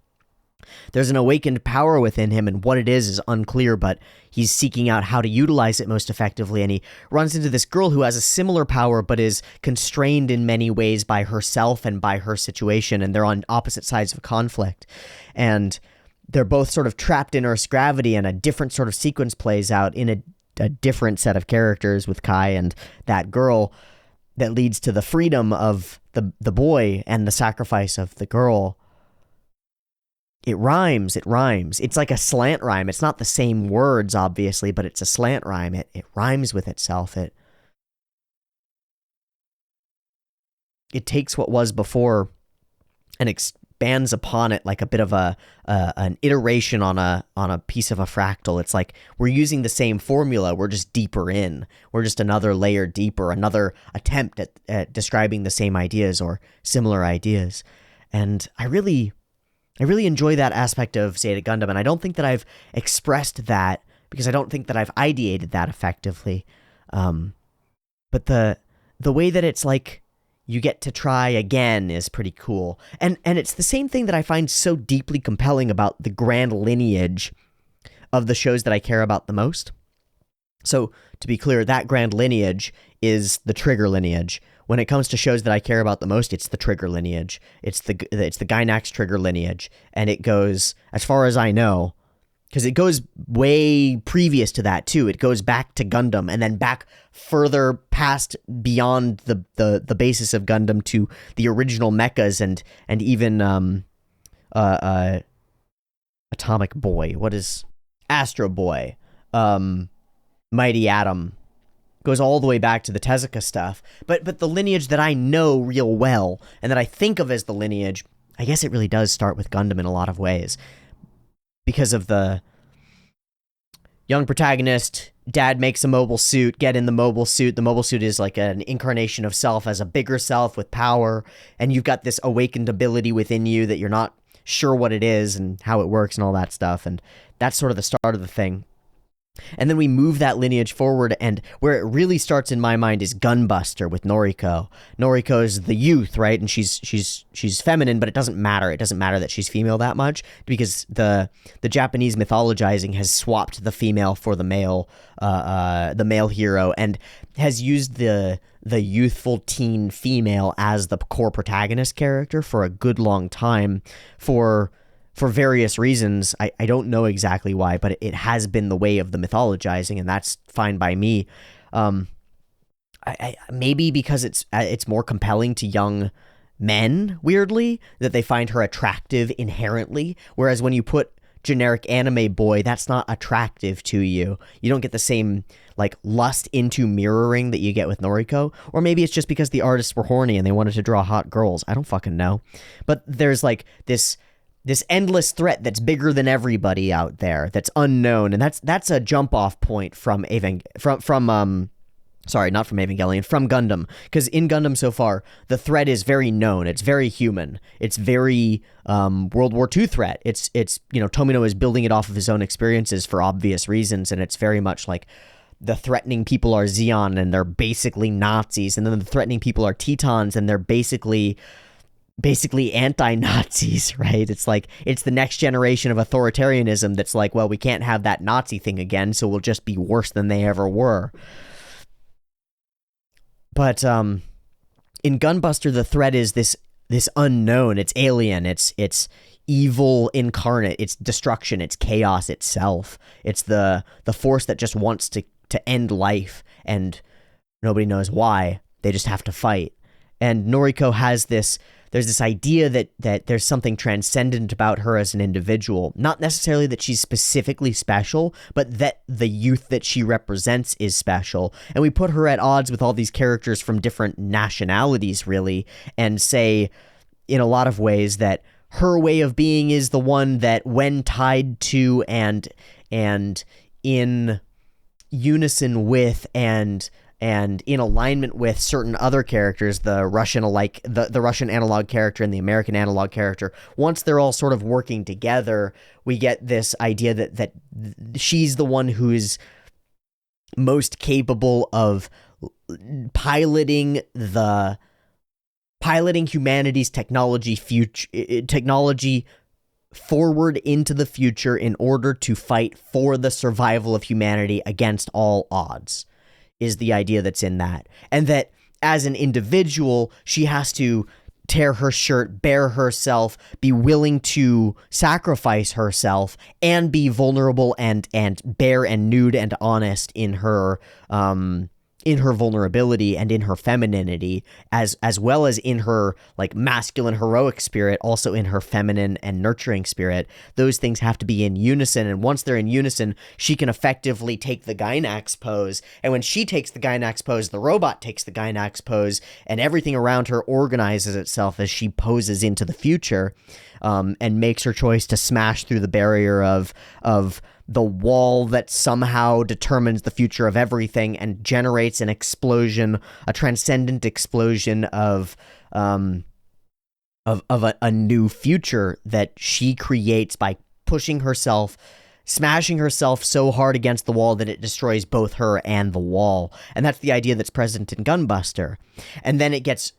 there's an awakened power within him, and what it is unclear, but he's seeking out how to utilize it most effectively, and he runs into this girl who has a similar power but is constrained in many ways by herself and by her situation, and they're on opposite sides of conflict. And they're both sort of trapped in Earth's gravity, and a different sort of sequence plays out in a different set of characters with Kai and that girl that leads to the freedom of the boy and the sacrifice of the girl. It rhymes. It's like a slant rhyme. It's not the same words, obviously, but it's a slant rhyme. It rhymes with itself. It takes what was before and expands upon it like a bit of an iteration on a piece of a fractal. It's like we're using the same formula. We're just deeper in. We're just another layer deeper, another attempt at describing the same ideas or similar ideas. And I really enjoy that aspect of Zeta Gundam, and I don't think that I've expressed that because I don't think that I've ideated that effectively. But the way that it's like you get to try again is pretty cool. And it's the same thing that I find so deeply compelling about the grand lineage of the shows that I care about the most. So, to be clear, that grand lineage is the Trigger lineage, when it comes to shows that I care about the most, it's the Trigger lineage. It's the Gainax Trigger lineage, and it goes, as far as I know, because it goes way previous to that too. It goes back to Gundam, and then back further past beyond the basis of Gundam to the original mechas and even Atomic Boy. What is Astro Boy? Mighty Atom. Goes all the way back to the Tezuka stuff. But the lineage that I know real well, and that I think of as the lineage, I guess it really does start with Gundam in a lot of ways. Because of the young protagonist, dad makes a mobile suit, get in the mobile suit. The mobile suit is like an incarnation of self as a bigger self with power, and you've got this awakened ability within you that you're not sure what it is and how it works and all that stuff, and that's sort of the start of the thing. And then we move that lineage forward, and where it really starts in my mind is Gunbuster with Noriko. Noriko is the youth, right? And she's feminine, but it doesn't matter. It doesn't matter that she's female that much, because the Japanese mythologizing has swapped the female for the male hero, and has used the youthful teen female as the core protagonist character for a good long time for various reasons. I don't know exactly why, but it has been the way of the mythologizing, and that's fine by me. Maybe because it's more compelling to young men, weirdly, that they find her attractive inherently, whereas when you put generic anime boy, that's not attractive to you. You don't get the same, like, lust into mirroring that you get with Noriko. Or maybe it's just because the artists were horny and they wanted to draw hot girls. I don't fucking know. But there's, like, this endless threat that's bigger than everybody out there, that's unknown, and that's a jump off point from Evangelion, from Gundam, because in Gundam so far the threat is very known, it's very human, it's very World War II threat. It's Tomino is building it off of his own experiences for obvious reasons, and it's very much like the threatening people are Zeon and they're basically Nazis, and then the threatening people are Tetons and they're basically anti-Nazis, right? It's like, it's the next generation of authoritarianism that's like, well, we can't have that Nazi thing again, so we'll just be worse than they ever were. But in Gunbuster, the threat is this unknown, it's alien, it's evil incarnate, it's destruction, it's chaos itself. It's the force that just wants to end life, and nobody knows why. They just have to fight. And Noriko has there's this idea that there's something transcendent about her as an individual. Not necessarily that she's specifically special, but that the youth that she represents is special. And we put her at odds with all these characters from different nationalities, really, and say, in a lot of ways, that her way of being is the one that, when tied to and in unison with and in alignment with certain other characters, the Russian analog character and the American analog character, once they're all sort of working together, we get this idea that she's the one who's most capable of piloting humanity's technology forward into the future in order to fight for the survival of humanity against all odds, is the idea that's in that. And that as an individual, she has to tear her shirt, bare herself, be willing to sacrifice herself, and be vulnerable and bare and nude and honest in her vulnerability and in her femininity, as well as in her, like, masculine heroic spirit, also in her feminine and nurturing spirit. Those things have to be in unison, and once they're in unison, she can effectively take the Gainax pose, and when she takes the Gainax pose, the robot takes the Gainax pose, and everything around her organizes itself as she poses into the future, and makes her choice to smash through the barrier of the wall that somehow determines the future of everything and generates an explosion, a transcendent explosion of a new future that she creates by pushing herself, smashing herself so hard against the wall that it destroys both her and the wall. And that's the idea that's present in Gunbuster. And then it gets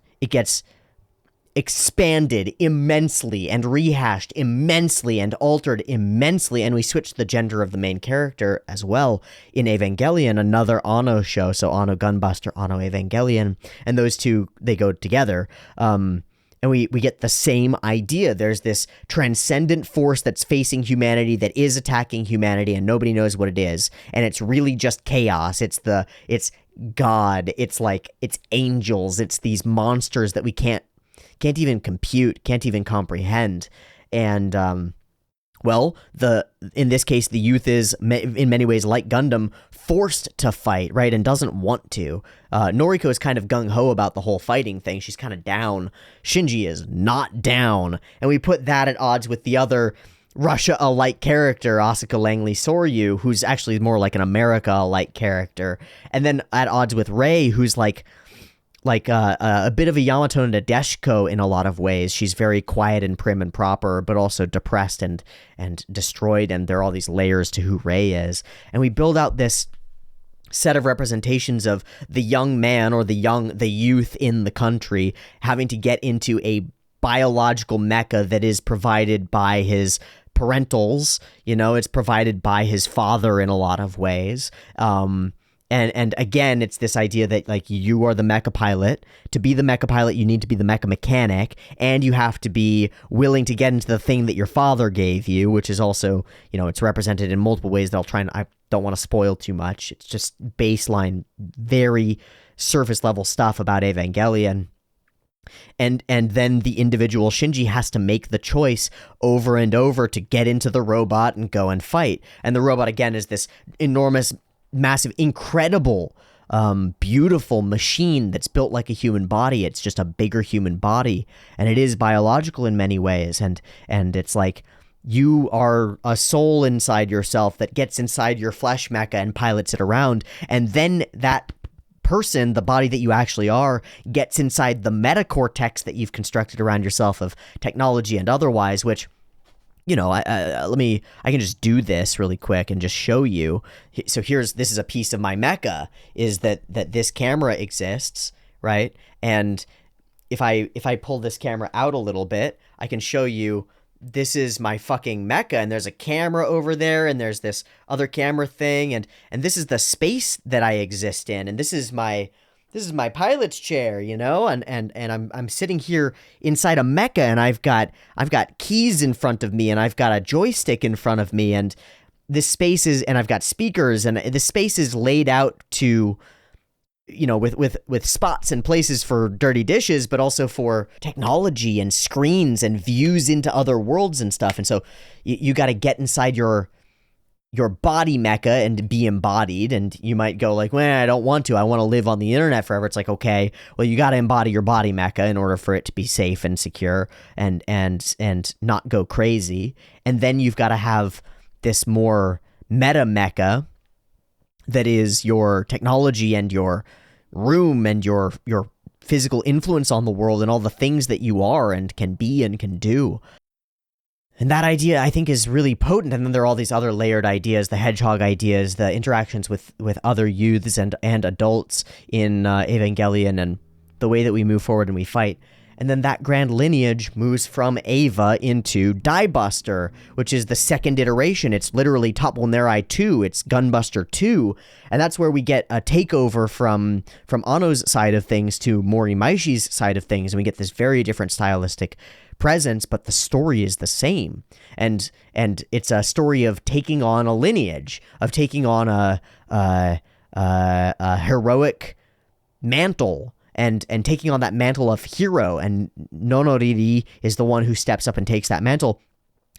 expanded immensely and rehashed immensely and altered immensely, and we switched the gender of the main character as well in Evangelion, another Anno show, so Anno Gunbuster, Anno Evangelion, and those two, they go together. And we get the same idea. There's this transcendent force that's facing humanity, that is attacking humanity, and nobody knows what it is, and it's really just chaos. It's God, it's angels, it's these monsters that we can't even compute, can't even comprehend. And in this case, the youth is in many ways like Gundam, forced to fight, right, and doesn't want to. Noriko is kind of gung-ho about the whole fighting thing. She's kind of down. Shinji is not down. And we put that at odds with the other Russia-alike character, Asuka Langley Soryu, who's actually more like an America-alike character. And then at odds with Rei, who's like a bit of a Yamato Nadeshiko in a lot of ways. She's very quiet and prim and proper, but also depressed and destroyed, and there are all these layers to who Rei is. And we build out this set of representations of the young man or the youth in the country having to get into a biological mecha that is provided by his parentals. It's provided by his father in a lot of ways. And again, it's this idea that you are the mecha pilot. To be the mecha pilot, you need to be the mecha mechanic, and you have to be willing to get into the thing that your father gave you, which is also, it's represented in multiple ways that I don't want to spoil too much. It's just baseline, very surface level stuff about Evangelion. And then the individual Shinji has to make the choice over and over to get into the robot and go and fight. And the robot, again, is this enormous, massive, incredible, beautiful machine that's built like a human body. It's just a bigger human body, and it is biological in many ways. And it's like you are a soul inside yourself that gets inside your flesh mecha and pilots it around, and then that person, the body that you actually are, gets inside the metacortex that you've constructed around yourself of technology and otherwise, which, I can just do this really quick and just show you. So this is a piece of my mecha, is that this camera exists, right? And if I pull this camera out a little bit, I can show you this is my fucking mecha, and there's a camera over there, and there's this other camera thing, and this is the space that I exist in, and this is my pilot's chair, and I'm sitting here inside a mecha, and I've got keys in front of me, and I've got a joystick in front of me, and this space is, and I've got speakers, and the space is laid out to, with spots and places for dirty dishes, but also for technology and screens and views into other worlds and stuff. And so you got to get inside your body mecha and be embodied. And you might go like, well, I don't want to. I want to live on the internet forever. It's like, okay, well, you got to embody your body mecha in order for it to be safe and secure and not go crazy. And then you've got to have this more meta mecha that is your technology and your room and your physical influence on the world and all the things that you are and can be and can do. And that idea, I think, is really potent. And then there are all these other layered ideas, the hedgehog ideas, the interactions with other youths and adults in Evangelion, and the way that we move forward and we fight. And then that grand lineage moves from Eva into Diebuster, which is the second iteration. It's literally Topolneri 2. It's Gunbuster 2. And that's where we get a takeover from Anno's side of things to Morimaishi's side of things. And we get this very different stylistic presence, but the story is the same. And it's a story of taking on a lineage, of taking on a heroic mantle, and taking on that mantle of hero, and Nonoriri is the one who steps up and takes that mantle.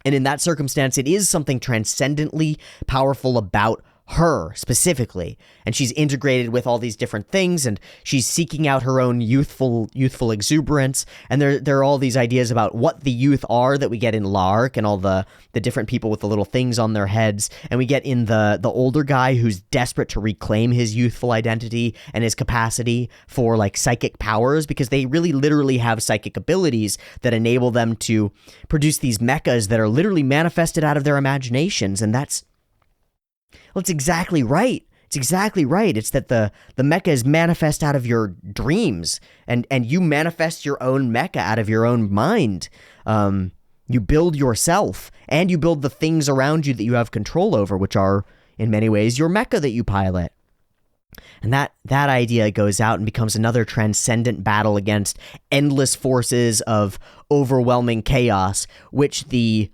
And in that circumstance, it is something transcendently powerful about her specifically, and she's integrated with all these different things, and she's seeking out her own youthful exuberance. And there are all these ideas about what the youth are that we get in Lark, and all the different people with the little things on their heads, and we get in the older guy who's desperate to reclaim his youthful identity and his capacity for like psychic powers, because they really literally have psychic abilities that enable them to produce these mechas that are literally manifested out of their imaginations. And that's exactly right. It's exactly right. It's that the mecha is manifest out of your dreams, and you manifest your own mecha out of your own mind. You build yourself, and you build the things around you that you have control over, which are, in many ways, your mecha that you pilot. And that idea goes out and becomes another transcendent battle against endless forces of overwhelming chaos, which the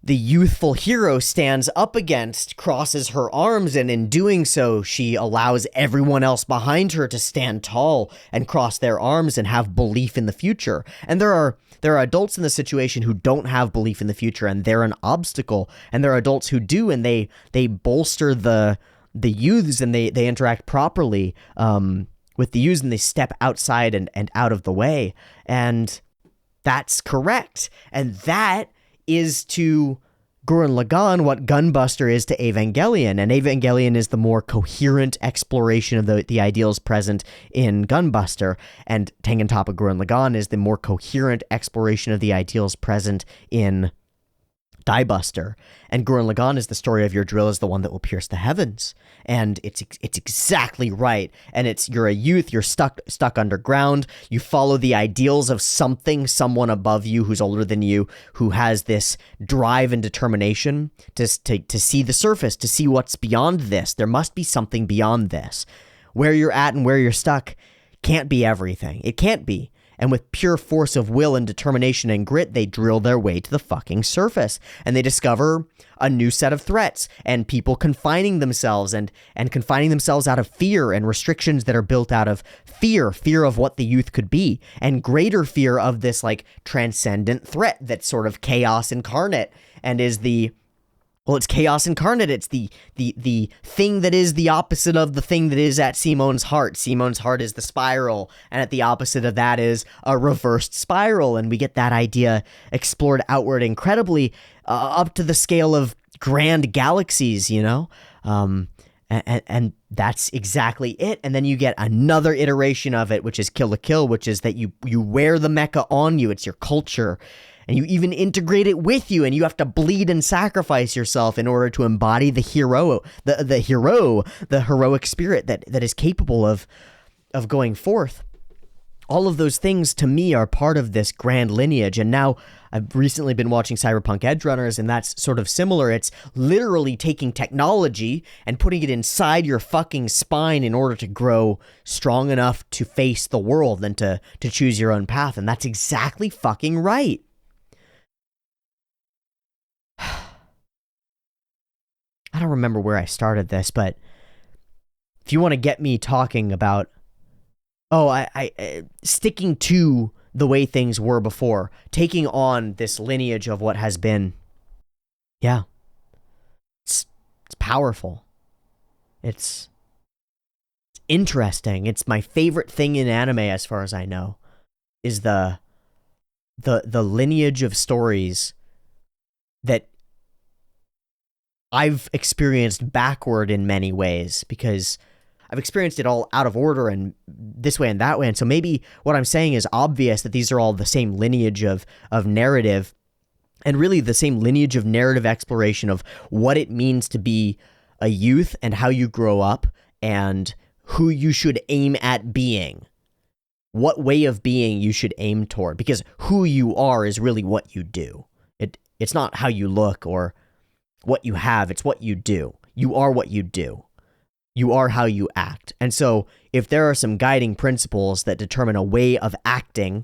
youthful hero stands up against, crosses her arms, and in doing so, she allows everyone else behind her to stand tall and cross their arms and have belief in the future. And there are adults in the situation who don't have belief in the future, and they're an obstacle. And there are adults who do, and they bolster the youths, and they interact properly with the youths, and they step outside and out of the way. And that's correct. And that is to Gurren Lagann what Gunbuster is to Evangelion, and Evangelion is the more coherent exploration of the ideals present in Gunbuster, and Tengen Toppa Gurren Lagann is the more coherent exploration of the ideals present in Diebuster. And Gurren Lagann is the story of your drill is the one that will pierce the heavens. And it's exactly right. And you're a youth, you're stuck underground, you follow the ideals of someone above you who's older than you, who has this drive and determination to see the surface, to see what's beyond this. There must be something beyond this. Where you're at and where you're stuck can't be everything. It can't be. And with pure force of will and determination and grit, they drill their way to the fucking surface. And they discover a new set of threats and people confining themselves and confining themselves out of fear and restrictions that are built out of fear of what the youth could be, and greater fear of this like transcendent threat that's sort of chaos incarnate and is it's chaos incarnate. It's the thing that is the opposite of the thing that is at Simon's heart. Simon's heart is the spiral, and at the opposite of that is a reversed spiral. And we get that idea explored outward incredibly up to the scale of grand galaxies, you know? And that's exactly it. And then you get another iteration of it, which is Kill la Kill, which is that you wear the mecha on you. It's your culture. And you even integrate it with you, and you have to bleed and sacrifice yourself in order to embody the hero, the heroic spirit that is capable of going forth. All of those things, to me, are part of this grand lineage. And now I've recently been watching Cyberpunk Edgerunners, and that's sort of similar. It's literally taking technology and putting it inside your fucking spine in order to grow strong enough to face the world and to choose your own path. And that's exactly fucking right. I don't remember where I started this, but if you want to get me talking about, I sticking to the way things were before, taking on this lineage of what has been, yeah, it's powerful. It's interesting. It's my favorite thing in anime, as far as I know, is the lineage of stories that I've experienced backward in many ways, because I've experienced it all out of order and this way and that way. And so maybe what I'm saying is obvious, that these are all the same lineage of narrative, and really the same lineage of narrative exploration of what it means to be a youth and how you grow up and who you should aim at being. What way of being you should aim toward, because who you are is really what you do. It's not how you look or what you have, it's what you do. You are what you do. You are how you act. And so if there are some guiding principles that determine a way of acting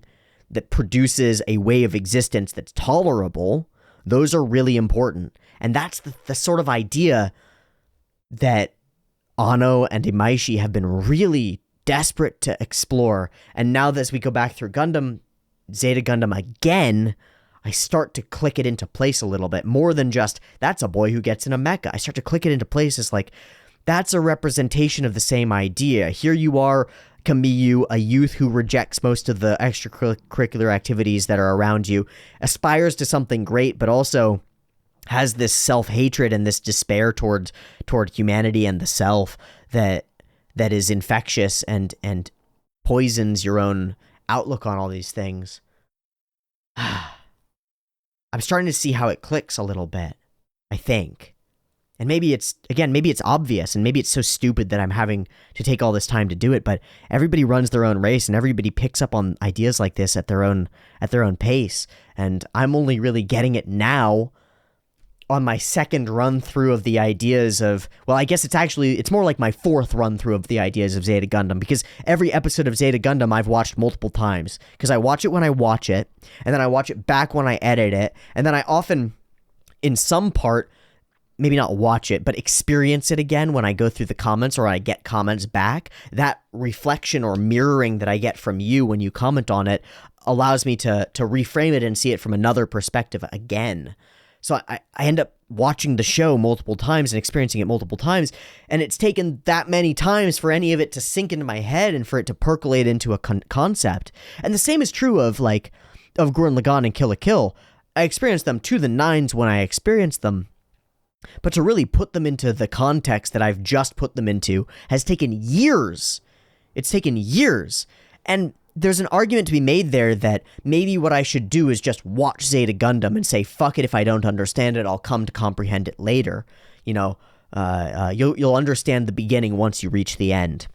that produces a way of existence that's tolerable, those are really important. And that's the sort of idea that Ano and Imaishi have been really desperate to explore. And now that as we go back through Zeta Gundam again, I start to click it into place a little bit, more than just, that's a boy who gets in a mecha. I start to click it into place as like, that's a representation of the same idea. Here you are, Kamiyu, a youth who rejects most of the extracurricular activities that are around you, aspires to something great, but also has this self-hatred and this despair toward humanity and the self that is infectious and poisons your own outlook on all these things. I'm starting to see how it clicks a little bit, I think. And maybe it's obvious, and maybe it's so stupid that I'm having to take all this time to do it, but everybody runs their own race, and everybody picks up on ideas like this at their own pace. And I'm only really getting it now on my second run through of the ideas of, well, I guess it's more like my fourth run through of the ideas of Zeta Gundam, because every episode of Zeta Gundam I've watched multiple times, because I watch it when I watch it, and then I watch it back when I edit it, and then I often, in some part, maybe not watch it, but experience it again when I go through the comments or I get comments back. That reflection or mirroring that I get from you when you comment on it allows me to reframe it and see it from another perspective again. So I end up watching the show multiple times and experiencing it multiple times, and it's taken that many times for any of it to sink into my head and for it to percolate into a concept. And the same is true of Gurren Lagann and Kill la Kill. I experienced them to the nines when I experienced them, but to really put them into the context that I've just put them into has taken years. It's taken years. And there's an argument to be made there that maybe what I should do is just watch Zeta Gundam and say, fuck it, if I don't understand it, I'll come to comprehend it later. You'll understand the beginning once you reach the end.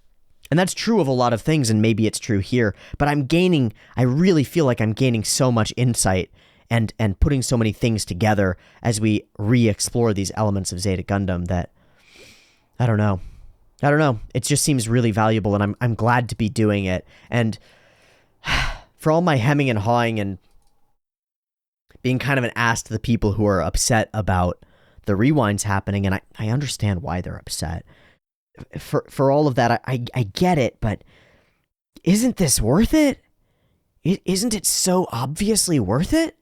And that's true of a lot of things, and maybe it's true here. But I really feel like I'm gaining so much insight and putting so many things together as we re-explore these elements of Zeta Gundam that, I don't know. It just seems really valuable, and I'm glad to be doing it. And for all my hemming and hawing and being kind of an ass to the people who are upset about the rewinds happening, and I understand why they're upset. For all of that, I get it, but isn't this worth it? Isn't it so obviously worth it?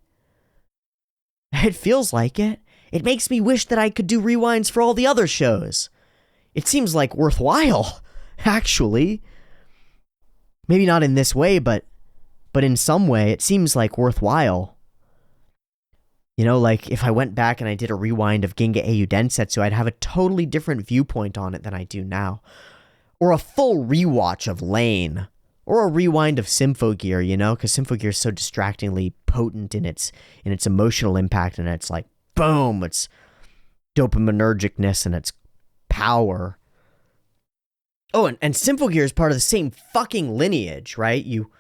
It feels like it. It makes me wish that I could do rewinds for all the other shows. It seems like worthwhile, actually. Maybe not in this way, but in some way, it seems like worthwhile. Like if I went back and I did a rewind of Ginga Eiyu Densetsu, I'd have a totally different viewpoint on it than I do now. Or a full rewatch of Lane. Or a rewind of Symphogear, because Symphogear is so distractingly potent in its emotional impact, and it's like, boom, it's dopaminergicness and its power. Oh, and Symphogear is part of the same fucking lineage, right? You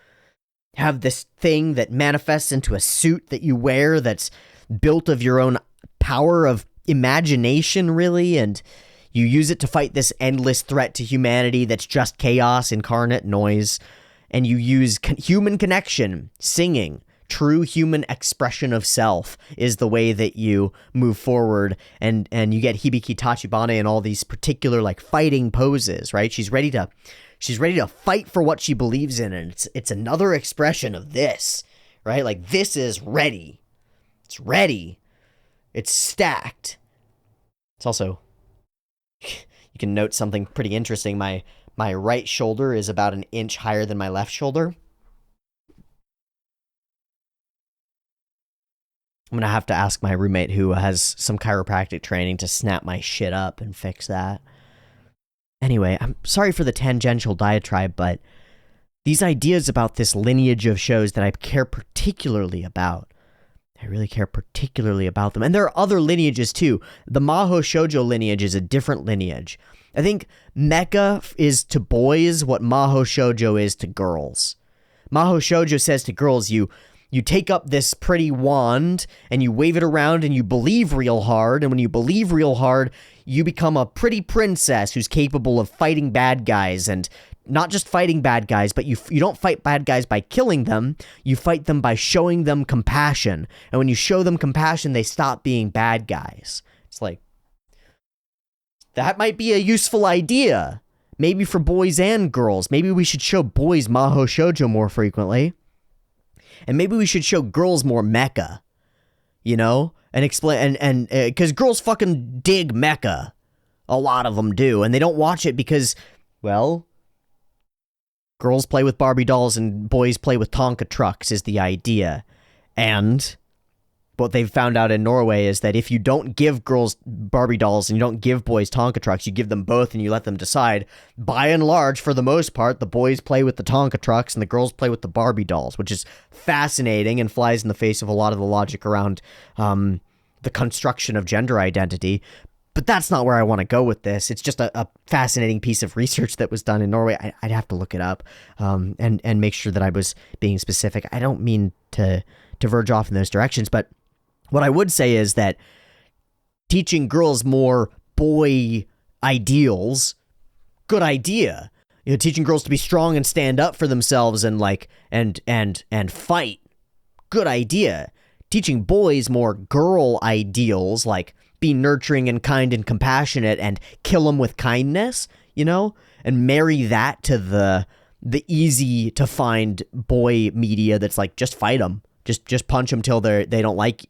have this thing that manifests into a suit that you wear that's built of your own power of imagination, really, and you use it to fight this endless threat to humanity that's just chaos incarnate noise. And you use human connection, singing, true human expression of self is the way that you move forward. And you get Hibiki Tachibana in all these particular fighting poses, right? She's ready to fight for what she believes in, and it's another expression of this, right? This is ready. It's ready. It's stacked. It's also, you can note something pretty interesting. My right shoulder is about an inch higher than my left shoulder. I'm going to have to ask my roommate who has some chiropractic training to snap my shit up and fix that. Anyway, I'm sorry for the tangential diatribe, but these ideas about this lineage of shows that I care particularly about, I really care particularly about them. And there are other lineages too. The Maho Shoujo lineage is a different lineage. I think mecha is to boys what Maho Shoujo is to girls. Maho Shoujo says to girls, you take up this pretty wand and you wave it around and you believe real hard. And when you believe real hard, you become a pretty princess who's capable of fighting bad guys, and not just fighting bad guys, but you don't fight bad guys by killing them. You fight them by showing them compassion. And when you show them compassion, they stop being bad guys. It's like, that might be a useful idea. Maybe for boys and girls. Maybe we should show boys Maho Shoujo more frequently. And maybe we should show girls more mecha. And explain, and because girls fucking dig mecha. A lot of them do. And they don't watch it because, well, girls play with Barbie dolls and boys play with Tonka trucks is the idea. And what they've found out in Norway is that if you don't give girls Barbie dolls and you don't give boys Tonka trucks, you give them both and you let them decide, by and large, for the most part, the boys play with the Tonka trucks and the girls play with the Barbie dolls, which is fascinating and flies in the face of a lot of the logic around the construction of gender identity. But that's not where I want to go with this. It's just a fascinating piece of research that was done in Norway. I'd have to look it up and make sure that I was being specific. I don't mean to verge off in those directions, but what I would say is that teaching girls more boy ideals, good idea. You know, teaching girls to be strong and stand up for themselves and and fight, good idea. Teaching boys more girl ideals, like be nurturing and kind and compassionate and kill them with kindness, you know, and marry that to the easy to find boy media that's like, just fight them. Just punch them until they like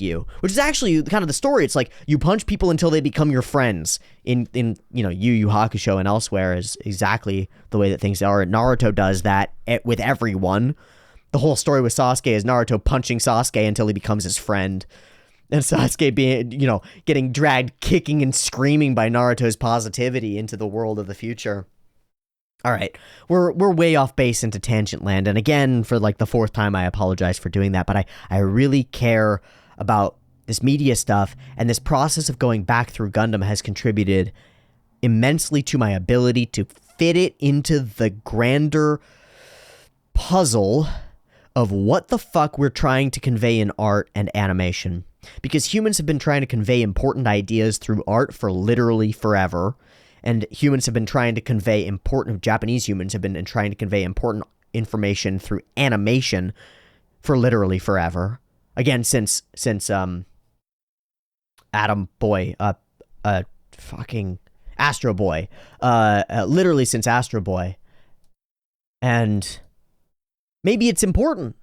you, which is actually kind of the story. It's like you punch people until they become your friends. In you know, Yu Yu Hakusho and elsewhere is exactly the way that things are. Naruto does that with everyone. The whole story with Sasuke is Naruto punching Sasuke until he becomes his friend, and Sasuke being, you know, getting dragged kicking and screaming by Naruto's positivity into the world of the future. All right, we're way off base into tangent land, and again, for like the fourth time, I apologize for doing that, but I really care about this media stuff, and this process of going back through Gundam has contributed immensely to my ability to fit it into the grander puzzle of what the fuck we're trying to convey in art and animation. Because humans have been trying to convey important ideas through art for literally forever. And humans have been trying to convey Japanese humans have been trying to convey important information through animation for literally forever. Again, since fucking Astro Boy, literally since Astro Boy. And maybe it's important.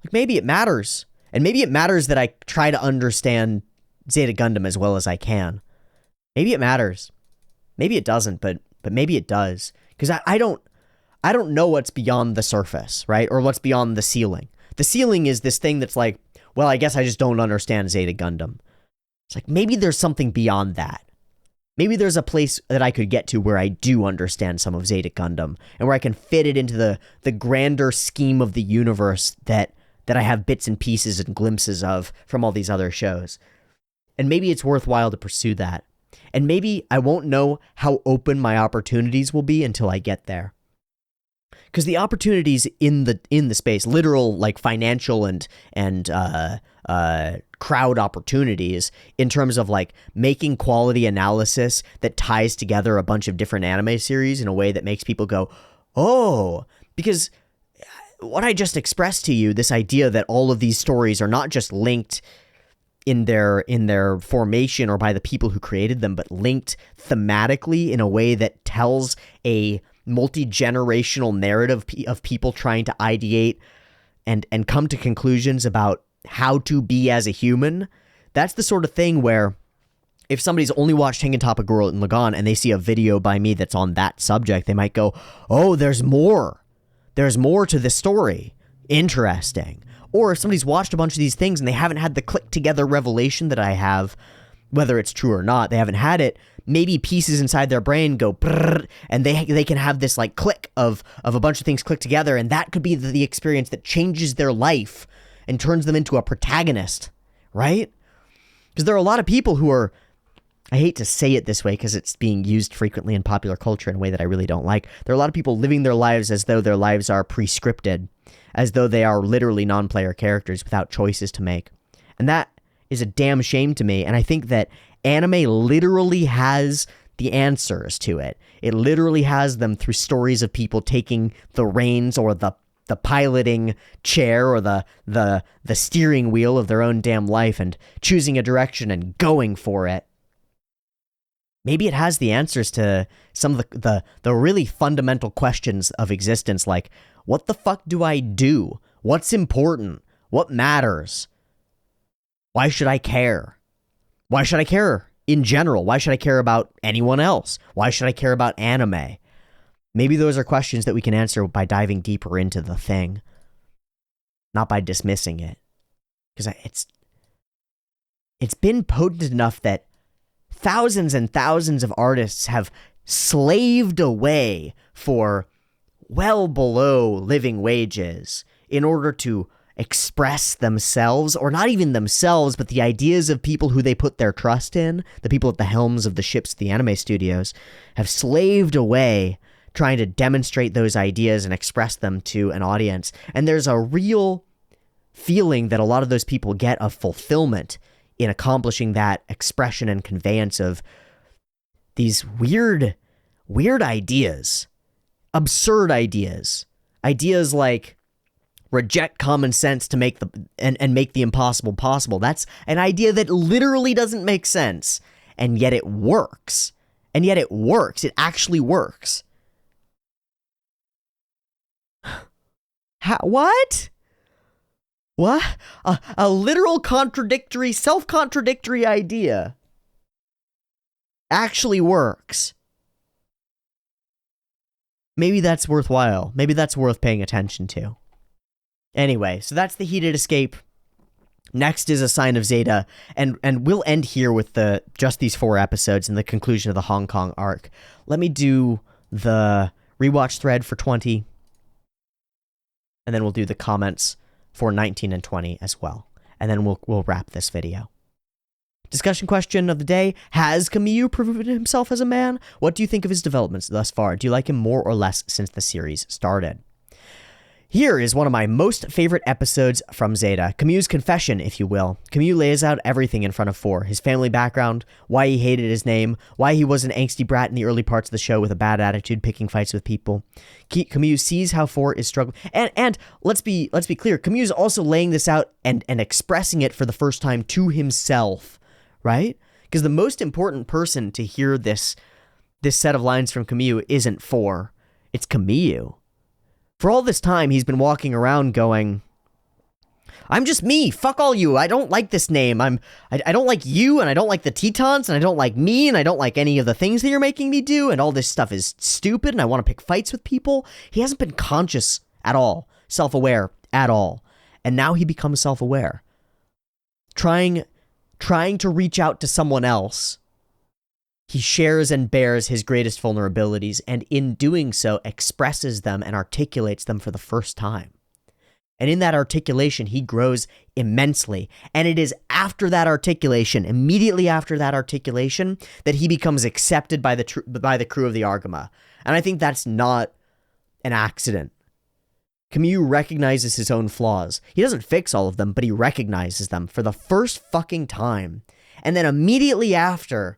Like, maybe it matters. And maybe it matters that I try to understand Zeta Gundam as well as I can. Maybe it matters. Maybe it doesn't, but maybe it does. Because I don't know what's beyond the surface, right? Or what's beyond the ceiling. The ceiling is this thing that's like, well, I guess I just don't understand Zeta Gundam. It's like, maybe there's something beyond that. Maybe there's a place that I could get to where I do understand some of Zeta Gundam, and where I can fit it into the grander scheme of the universe that I have bits and pieces and glimpses of from all these other shows. And maybe it's worthwhile to pursue that. And maybe I won't know how open my opportunities will be until I get there. Because the opportunities in the space, literal like financial and crowd opportunities in terms of like making quality analysis that ties together a bunch of different anime series in a way that makes people go, oh, because what I just expressed to you, this idea that all of these stories are not just linked in their formation or by the people who created them, but linked thematically in a way that tells a multi-generational narrative of people trying to ideate and come to conclusions about how to be as a human. That's the sort of thing where if somebody's only watched Tengen Toppa Gurren Lagann and they see a video by me that's on that subject, they might go, oh, there's more. There's more to this story. Interesting. Or if somebody's watched a bunch of these things and they haven't had the click together revelation that I have, whether it's true or not, they haven't had it, maybe pieces inside their brain go brrr, and they can have this like click of a bunch of things click together, and that could be the experience that changes their life and turns them into a protagonist, right? Because there are a lot of people who are, I hate to say it this way because it's being used frequently in popular culture in a way that I really don't like. There are a lot of people living their lives as though their lives are pre-scripted, as though they are literally non-player characters without choices to make. And that is a damn shame to me. And I think that anime literally has the answers to it. It literally has them through stories of people taking the reins or the piloting chair or the steering wheel of their own damn life and choosing a direction and going for it. Maybe it has the answers to some of the really fundamental questions of existence, like, what the fuck do I do? What's important? What matters? Why should I care? Why should I care in general? Why should I care about anyone else? Why should I care about anime? Maybe those are questions that we can answer by diving deeper into the thing, not by dismissing it. Because it's been potent enough that thousands and thousands of artists have slaved away for well below living wages in order to express themselves, or not even themselves, but the ideas of people who they put their trust in, the people at the helms of the ships, the anime studios, have slaved away trying to demonstrate those ideas and express them to an audience. And there's a real feeling that a lot of those people get of fulfillment in accomplishing that expression and conveyance of these weird ideas, absurd ideas like reject common sense to make and make the impossible possible. That's an idea that literally doesn't make sense, and yet it works. It actually works. What? What? A literal self-contradictory idea actually works. Maybe that's worthwhile. Maybe that's worth paying attention to. Anyway, so that's the heated escape. Next is A Sign of Zeta, and we'll end here with just these 4 episodes and the conclusion of the Hong Kong arc. Let me do the rewatch thread for 20, and then we'll do the comments for 19 and 20 as well. And then we'll wrap this video. Discussion question of the day: has Kamyu proven himself as a man? What do you think of his developments thus far? Do you like him more or less since the series started? Here is one of my most favorite episodes from Zeta, Kamyu's confession, if you will. Kamyu lays out everything in front of 4, his family background, why he hated his name, why he was an angsty brat in the early parts of the show with a bad attitude, picking fights with people. Kamyu sees how 4 is struggling, and let's be clear, Kamyu is also laying this out and expressing it for the first time to himself, right? Because the most important person to hear this set of lines from Kamyu isn't 4, it's Kamyu. For all this time, he's been walking around going, I'm just me, fuck all you, I don't like this name, I don't like you, and I don't like the Tetons, and I don't like me, and I don't like any of the things that you're making me do, and all this stuff is stupid, and I want to pick fights with people. He hasn't been conscious at all, self-aware at all, and now he becomes self-aware. Trying to reach out to someone else, he shares and bears his greatest vulnerabilities, and in doing so, expresses them and articulates them for the first time. And in that articulation, he grows immensely. And it is after that articulation, immediately after that articulation, that he becomes accepted by the crew of the Argama. And I think that's not an accident. Kamyu recognizes his own flaws. He doesn't fix all of them, but he recognizes them for the first fucking time. And then immediately after,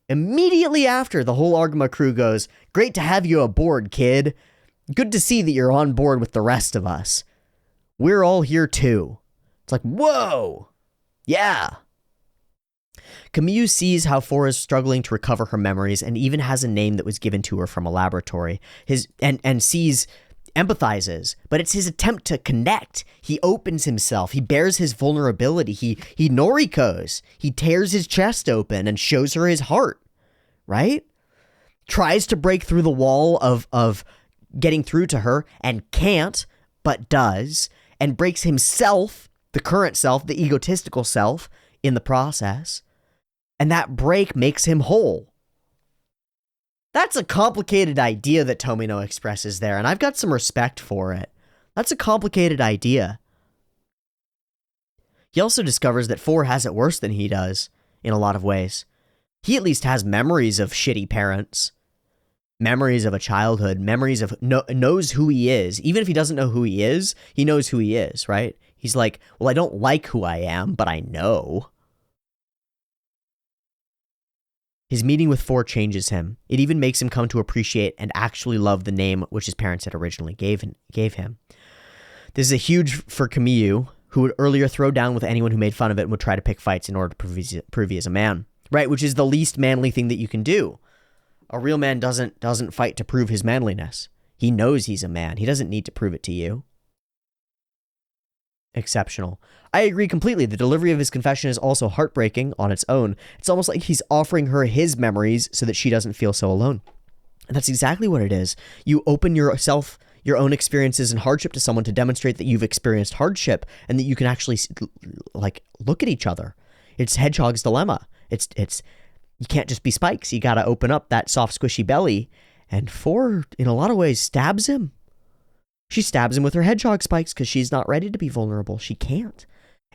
the whole Argama crew goes, great to have you aboard, kid. Good to see that you're on board with the rest of us. We're all here too. It's like, whoa! Yeah! Kamyu sees how 4 is struggling to recover her memories and even has a name that was given to her from a laboratory. Empathizes, but it's his attempt to connect. He opens himself. He bears his vulnerability. He Norikos. He tears his chest open and shows her his heart, right? Tries to break through the wall of getting through to her and can't, but does, and breaks himself, the current self, the egotistical self, in the process. And that break makes him whole. That's a complicated idea that Tomino expresses there, and I've got some respect for it. That's a complicated idea. He also discovers that 4 has it worse than he does, in a lot of ways. He at least has memories of shitty parents, memories of a childhood, memories of knows who he is. Even if he doesn't know who he is, he knows who he is, right? He's like, well, I don't like who I am, but I know. His meeting with 4 changes him. It even makes him come to appreciate and actually love the name which his parents had originally gave him. This is a huge for Kamyu, who would earlier throw down with anyone who made fun of it and would try to pick fights in order to prove he is a man. Right, which is the least manly thing that you can do. A real man doesn't fight to prove his manliness. He knows he's a man. He doesn't need to prove it to you. Exceptional. I agree completely. The delivery of his confession is also heartbreaking on its own. It's almost like he's offering her his memories so that she doesn't feel so alone. And that's exactly what it is. You open yourself, your own experiences and hardship to someone to demonstrate that you've experienced hardship and that you can actually look at each other. It's Hedgehog's dilemma. It's you can't just be Spikes. You got to open up that soft, squishy belly. And 4, in a lot of ways, stabs him. She stabs him with her hedgehog spikes because she's not ready to be vulnerable. She can't.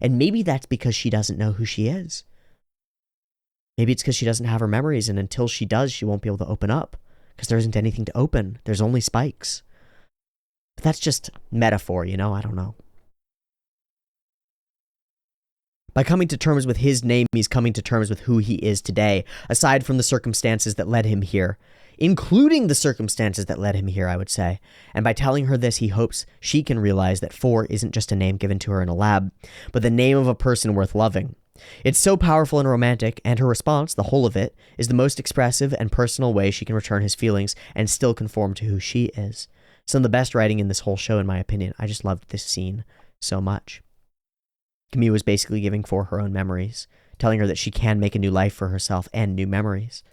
And maybe that's because she doesn't know who she is. Maybe it's because she doesn't have her memories, and until she does, she won't be able to open up. Because there isn't anything to open. There's only spikes. But that's just metaphor, you know? I don't know. By coming to terms with his name, he's coming to terms with who he is today, aside from the circumstances that led him here. Including the circumstances that led him here, I would say. And by telling her this, he hopes she can realize that 4 isn't just a name given to her in a lab, but the name of a person worth loving. It's so powerful and romantic, and her response, the whole of it, is the most expressive and personal way she can return his feelings and still conform to who she is. Some of the best writing in this whole show, in my opinion. I just loved this scene so much. Camille was basically giving 4 her own memories, telling her that she can make a new life for herself and new memories.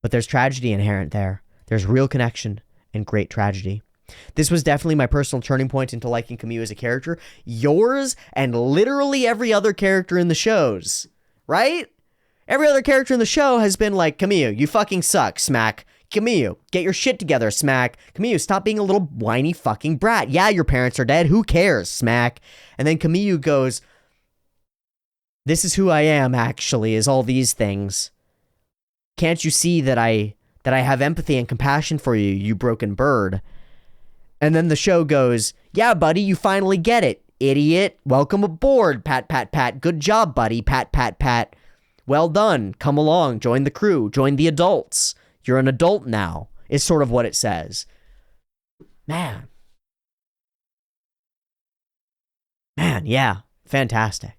But there's tragedy inherent there. There's real connection and great tragedy. This was definitely my personal turning point into liking Camille as a character. Yours and literally every other character in the shows, right? Every other character in the show has been like, Camille, you fucking suck, smack. Camille, get your shit together, smack. Camille, stop being a little whiny fucking brat. Yeah, your parents are dead. Who cares, smack? And then Camille goes, this is who I am, actually, is all these things. Can't you see that I have empathy and compassion for you, you broken bird? And then the show goes, yeah, buddy, you finally get it, idiot. Welcome aboard, pat, pat, pat. Good job, buddy, pat, pat, pat. Well done. Come along, join the crew, join the adults. You're an adult now, is sort of what it says. Man, yeah, fantastic.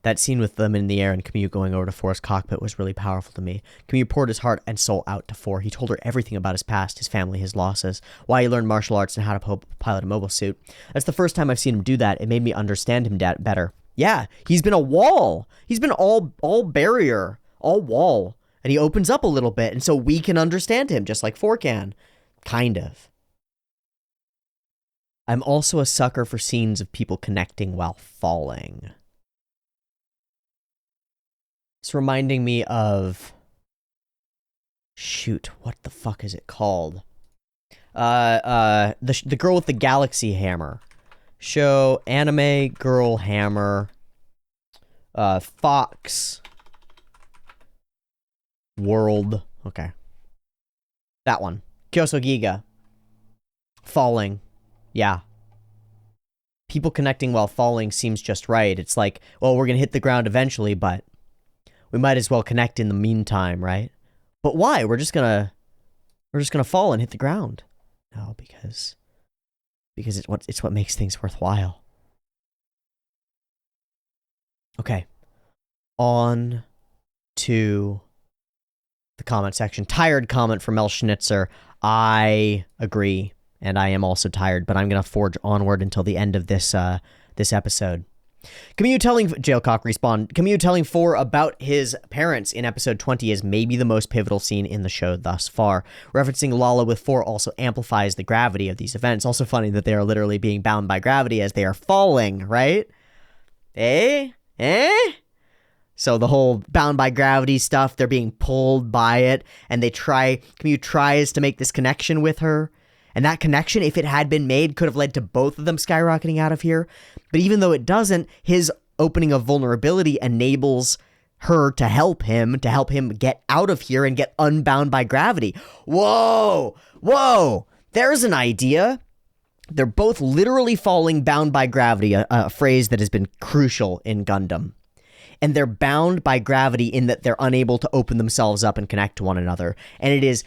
That scene with them in the air and Camille going over to 4's cockpit was really powerful to me. Camille poured his heart and soul out to 4. He told her everything about his past, his family, his losses, why he learned martial arts and how to pilot a mobile suit. That's the first time I've seen him do that. It made me understand him better. Yeah, he's been a wall. He's been all barrier, all wall. And he opens up a little bit, and so we can understand him, just like 4 can. Kind of. I'm also a sucker for scenes of people connecting while falling. It's reminding me of... Shoot, what the fuck is it called? The girl with the galaxy hammer. Show, anime, girl, hammer. Fox. World. Okay. That one. Kyoso Giga. Falling. Yeah. People connecting while falling seems just right. It's like, well, we're gonna hit the ground eventually, but we might as well connect in the meantime, right? But why? We're just gonna fall and hit the ground. No, because it's what makes things worthwhile. Okay. On to the comment section. Tired comment from Mel Schnitzer. I agree, and I am also tired, but I'm gonna forge onward until the end of this episode. Camille telling Jailcock Respawn. Camille telling 4 about his parents in episode 20 is maybe the most pivotal scene in the show thus far. Referencing Lala with 4 also amplifies the gravity of these events. Also funny that they are literally being bound by gravity as they are falling, right? Eh? So the whole bound by gravity stuff, they're being pulled by it, and Camille tries to make this connection with her. And that connection, if it had been made, could have led to both of them skyrocketing out of here. But even though it doesn't, his opening of vulnerability enables her to help him get out of here and get unbound by gravity. Whoa! There's an idea. They're both literally falling bound by gravity, a phrase that has been crucial in Gundam. And they're bound by gravity in that they're unable to open themselves up and connect to one another. And it is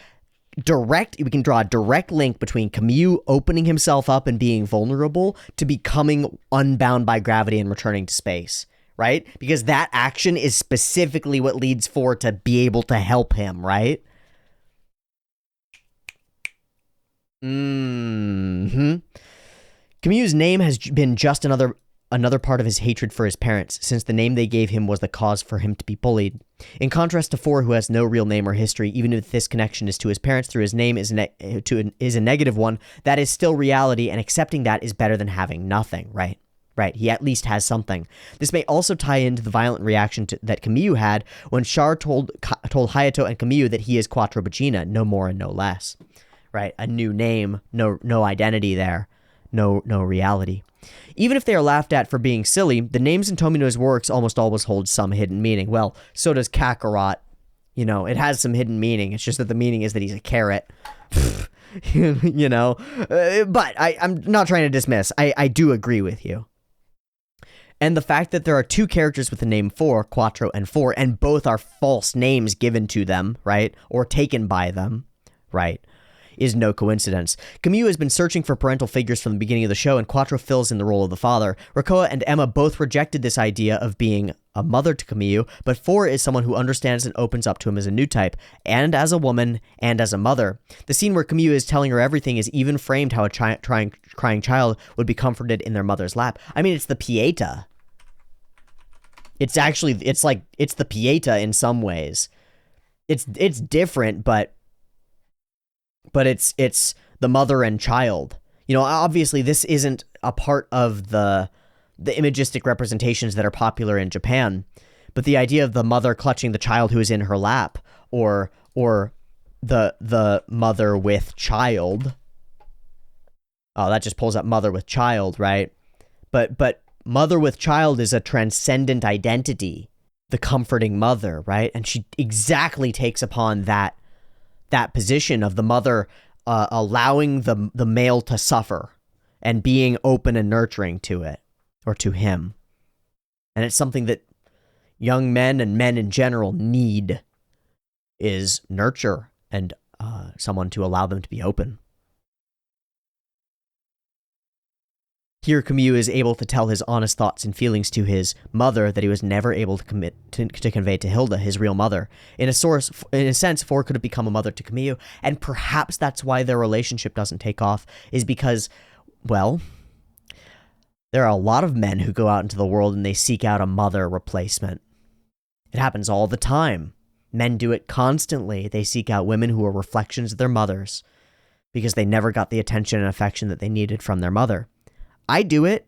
we can draw a direct link between Camille opening himself up and being vulnerable to becoming unbound by gravity and returning to space, right? Because that action is specifically what leads 4 to be able to help him, right? Camille's name has been just another part of his hatred for his parents, since the name they gave him was the cause for him to be bullied. In contrast to 4, who has no real name or history, even if this connection is to his parents through his name is a negative one, that is still reality, and accepting that is better than having nothing, right? Right, he at least has something. This may also tie into the violent reaction that Camille had when Char told Hayato and Camille that he is Quattro Bagina, no more and no less. right? A new name, no identity there, no reality. Even if they are laughed at for being silly, the names in Tomino's works almost always hold some hidden meaning. Well, so does Kakarot. You know, it has some hidden meaning. It's just that the meaning is that he's a carrot. You know? But I'm not trying to dismiss. I do agree with you. And the fact that there are two characters with the name 4, Quattro and 4, and both are false names given to them, right? Or taken by them, right? Is no coincidence. Kamyu has been searching for parental figures from the beginning of the show, and Quattro fills in the role of the father. Rakoa and Emma both rejected this idea of being a mother to Kamyu, but 4 is someone who understands and opens up to him as a new type, and as a woman, and as a mother. The scene where Kamyu is telling her everything is even framed how a crying child would be comforted in their mother's lap. I mean, it's the Pieta. It's the Pieta in some ways. It's different, but it's the mother and child. You know, obviously this isn't a part of the imagistic representations that are popular in Japan, but the idea of the mother clutching the child who is in her lap, or the mother with child. Oh, that just pulls up mother with child, right? But mother with child is a transcendent identity, the comforting mother, right? And she exactly takes upon that position of the mother allowing the male to suffer and being open and nurturing to it, or to him. And it's something that young men and men in general need, is nurture and someone to allow them to be open. Here, Kamyu is able to tell his honest thoughts and feelings to his mother that he was never able to convey to Hilda, his real mother. In a sense, 4 could have become a mother to Kamyu, and perhaps that's why their relationship doesn't take off, is because, well, there are a lot of men who go out into the world and they seek out a mother replacement. It happens all the time. Men do it constantly. They seek out women who are reflections of their mothers because they never got the attention and affection that they needed from their mother. I do it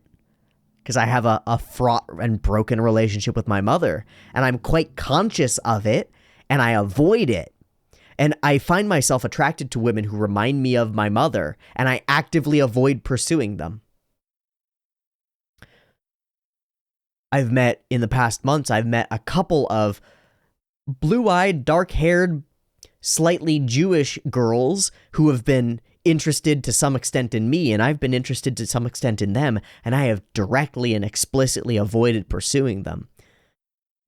because I have a fraught and broken relationship with my mother, and I'm quite conscious of it, and I avoid it. And I find myself attracted to women who remind me of my mother, and I actively avoid pursuing them. In the past months, I've met a couple of blue-eyed, dark-haired, slightly Jewish girls who have been interested to some extent in me, and I've been interested to some extent in them, and I have directly and explicitly avoided pursuing them.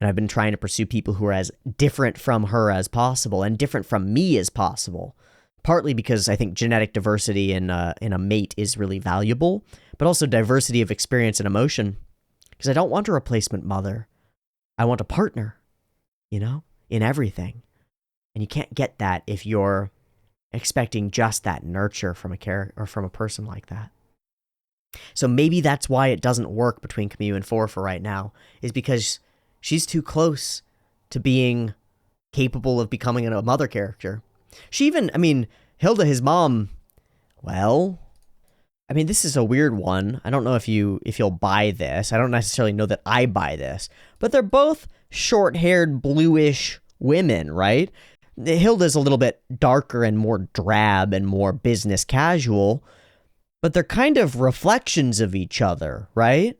And I've been trying to pursue people who are as different from her as possible, and different from me as possible. Partly because I think genetic diversity in a mate is really valuable, but also diversity of experience and emotion. Because I don't want a replacement mother. I want a partner, you know, in everything. And you can't get that if you're expecting just that nurture from a character or from a person like that. So maybe that's why it doesn't work between Kamyu and 4 for right now, is because she's too close to being capable of becoming a mother character. Hilda, his mom, well, this is a weird one. I don't know if you'll buy this. I don't necessarily know that I buy this, but they're both short-haired, bluish women, right? Hilda's a little bit darker and more drab and more business casual, but they're kind of reflections of each other, right?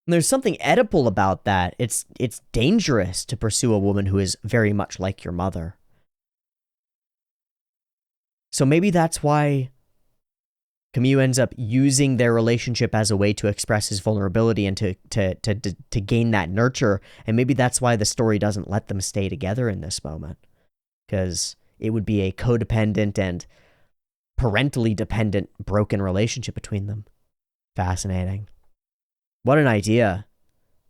And there's something Oedipal about that. It's dangerous to pursue a woman who is very much like your mother. So maybe that's why Kamyu ends up using their relationship as a way to express his vulnerability and to gain that nurture, and maybe that's why the story doesn't let them stay together in this moment. Because it would be a codependent and parentally dependent broken relationship between them. Fascinating. What an idea.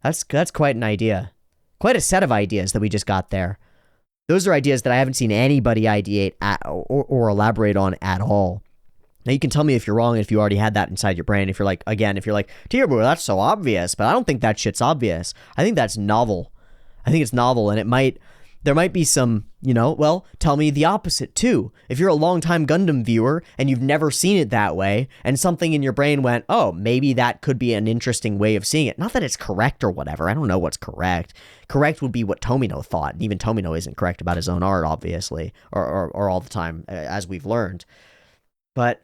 That's quite an idea. Quite a set of ideas that we just got there. Those are ideas that I haven't seen anybody ideate or elaborate on at all. Now you can tell me if you're wrong, if you already had that inside your brain. If you're like, Tierbo, that's so obvious, but I don't think that shit's obvious. I think that's novel. I think it's novel, and it might There might be some, well, tell me the opposite too. If you're a longtime Gundam viewer and you've never seen it that way, and something in your brain went, oh, maybe that could be an interesting way of seeing it. Not that it's correct or whatever. I don't know what's correct. Correct would be what Tomino thought. And even Tomino isn't correct about his own art, obviously, or all the time, as we've learned. But,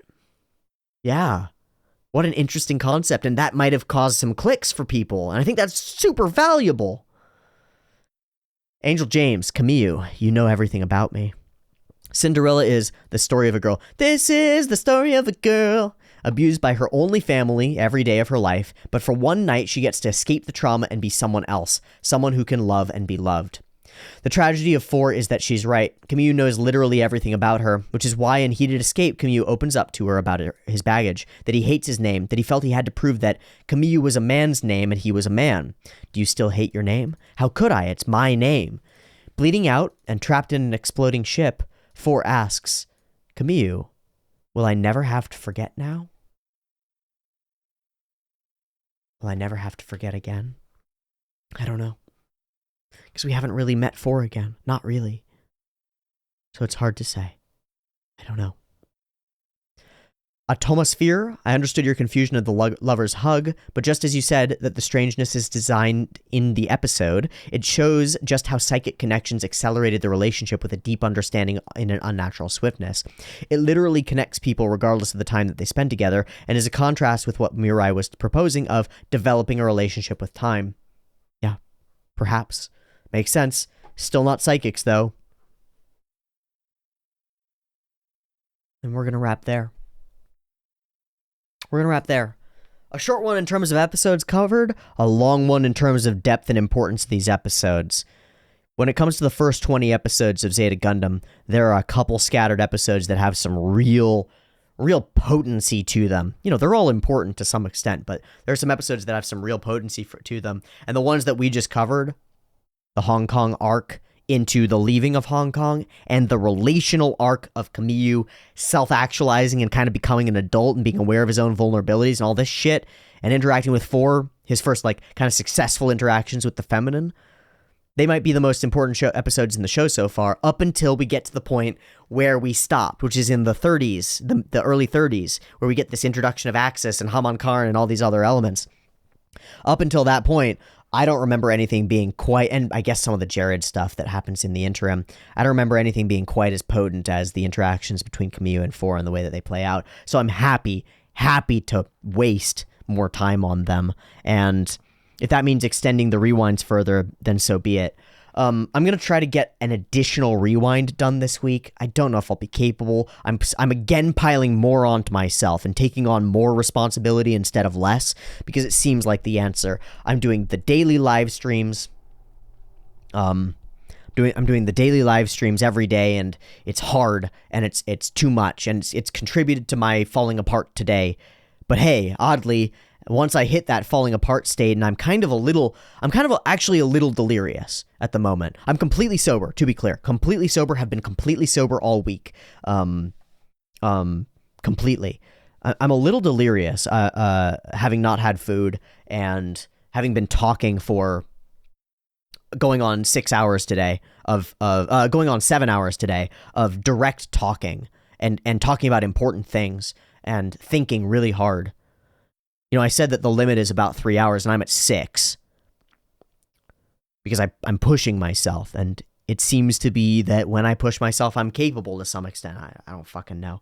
yeah. What an interesting concept. And that might have caused some clicks for people. And I think that's super valuable. Angel James, Camille, you know everything about me. Cinderella is the story of a girl. This is the story of a girl abused by her only family every day of her life, but for one night she gets to escape the trauma and be someone else, someone who can love and be loved. The tragedy of 4 is that she's right. Camus knows literally everything about her, which is why in Heated Escape, Camus opens up to her about his baggage, that he hates his name, that he felt he had to prove that Camus was a man's name and he was a man. Do you still hate your name? How could I? It's my name. Bleeding out and trapped in an exploding ship, 4 asks, Camus, will I never have to forget now? Will I never have to forget again? I don't know. Because we haven't really met 4 again. Not really. So it's hard to say. I don't know. Atomosphere, I understood your confusion of the lover's hug, but just as you said that the strangeness is designed in the episode, it shows just how psychic connections accelerated the relationship with a deep understanding in an unnatural swiftness. It literally connects people regardless of the time that they spend together, and is a contrast with what Mirai was proposing of developing a relationship with time. Yeah, perhaps. Makes sense. Still not psychics, though. And we're going to wrap there. A short one in terms of episodes covered, a long one in terms of depth and importance of these episodes. When it comes to the first 20 episodes of Zeta Gundam, there are a couple scattered episodes that have some real potency to them. They're all important to some extent, but there are some episodes that have some real potency to them. And the ones that we just covered, the Hong Kong arc into the leaving of Hong Kong, and the relational arc of Camille self-actualizing and kind of becoming an adult and being aware of his own vulnerabilities and all this shit, and interacting with 4, his first kind of successful interactions with the feminine. They might be the most important episodes in the show so far, up until we get to the point where we stopped, which is in the 30s, the early 30s, where we get this introduction of Axis and Haman Karn and all these other elements. Up until that point, I don't remember anything being quite, and I guess some of the Jared stuff that happens in the interim, I don't remember anything being quite as potent as the interactions between Camille and 4 and the way that they play out. So I'm happy to waste more time on them. And if that means extending the rewinds further, then so be it. I'm going to try to get an additional rewind done this week. I don't know if I'll be capable. I'm again piling more onto myself and taking on more responsibility instead of less, because it seems like the answer. I'm doing the daily live streams. I'm doing the daily live streams every day, and it's hard, and it's too much, and it's contributed to my falling apart today. But hey, oddly, once I hit that falling apart state, and I'm actually a little delirious at the moment. I'm completely sober, to be clear. Completely sober, have been completely sober all week. Completely. I'm a little delirious, having not had food and having been talking for going on 6 hours today going on 7 hours today of direct talking and talking about important things and thinking really hard. I said that the limit is about 3 hours, and I'm at 6 because I'm pushing myself, and it seems to be that when I push myself, I'm capable to some extent. I don't fucking know.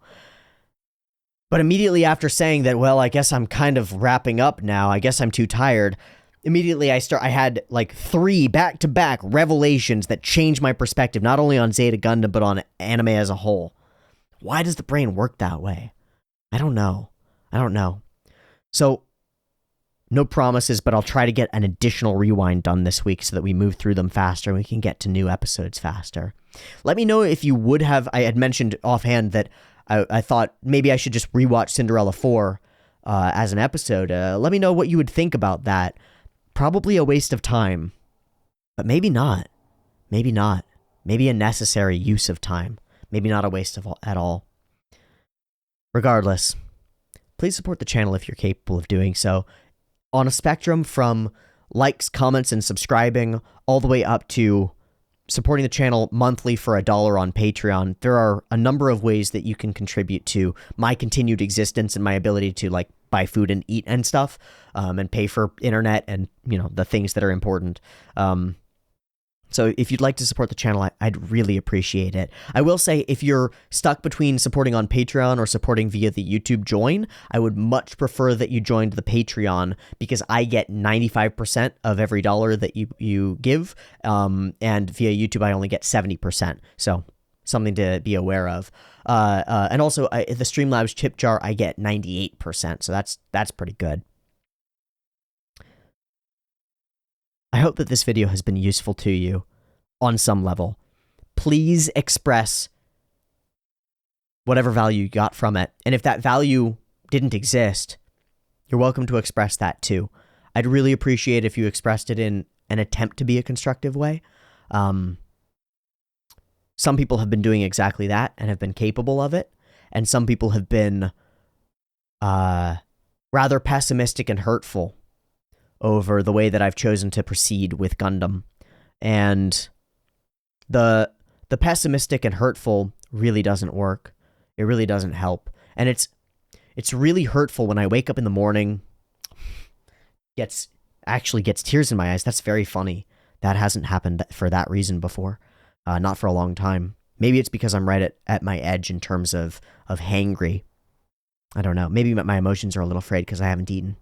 But immediately after saying that, well, I guess I'm kind of wrapping up now, I guess I'm too tired, immediately I had 3 back-to-back revelations that changed my perspective, not only on Zeta Gundam, but on anime as a whole. Why does the brain work that way? I don't know. So, no promises, but I'll try to get an additional rewind done this week so that we move through them faster and we can get to new episodes faster. Let me know if you would have. I had mentioned offhand that I thought maybe I should just rewatch Cinderella 4 as an episode. Let me know what you would think about that. Probably a waste of time, but maybe not. Maybe not. Maybe a necessary use of time. Maybe not a waste of at all. Regardless, please support the channel if you're capable of doing so. On a spectrum from likes, comments, and subscribing, all the way up to supporting the channel monthly for $1 on Patreon, there are a number of ways that you can contribute to my continued existence and my ability to like buy food and eat and stuff, and pay for internet and, you know, the things that are important. So if you'd like to support the channel, I'd really appreciate it. I will say, if you're stuck between supporting on Patreon or supporting via the YouTube join, I would much prefer that you joined the Patreon, because I get 95% of every dollar that you give, and via YouTube I only get 70%. So something to be aware of. And also the Streamlabs tip jar, I get 98%. So that's pretty good. I hope that this video has been useful to you on some level. Please express whatever value you got from it. And if that value didn't exist, you're welcome to express that too. I'd really appreciate if you expressed it in an attempt to be a constructive way. Some people have been doing exactly that and have been capable of it. And some people have been rather pessimistic and hurtful over the way that I've chosen to proceed with Gundam. And the pessimistic and hurtful really doesn't work. It really doesn't help. And it's really hurtful when I wake up in the morning, actually gets tears in my eyes. That's very funny. That hasn't happened for that reason before. Not for a long time. Maybe it's because I'm right at my edge in terms of hangry. I don't know. Maybe my emotions are a little frayed because I haven't eaten.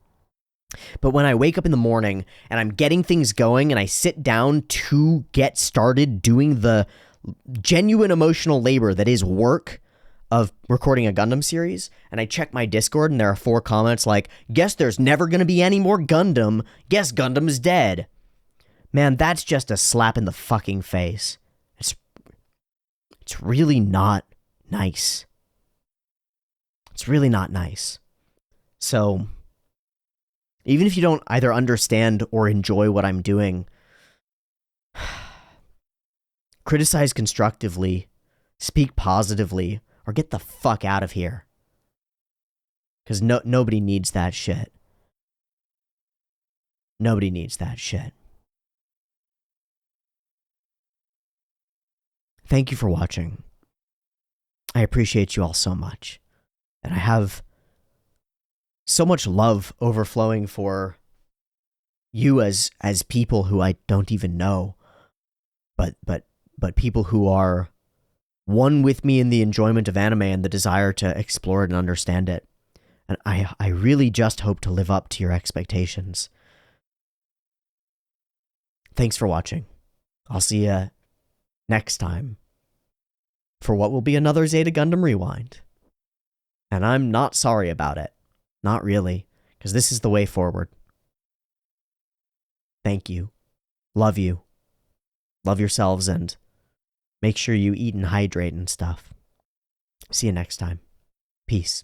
But when I wake up in the morning and I'm getting things going and I sit down to get started doing the genuine emotional labor that is work of recording a Gundam series, and I check my Discord and there are 4 comments like, guess there's never going to be any more Gundam, guess Gundam is dead. Man, that's just a slap in the fucking face. It's really not nice. It's really not nice. So even if you don't either understand or enjoy what I'm doing, criticize constructively, speak positively, or get the fuck out of here. Because nobody needs that shit. Nobody needs that shit. Thank you for watching. I appreciate you all so much. And I have so much love overflowing for you as people who I don't even know, but people who are one with me in the enjoyment of anime and the desire to explore it and understand it. And I really just hope to live up to your expectations. Thanks for watching. I'll see you next time for what will be another Zeta Gundam Rewind. And I'm not sorry about it. Not really, because this is the way forward. Thank you. Love you. Love yourselves, and make sure you eat and hydrate and stuff. See you next time. Peace.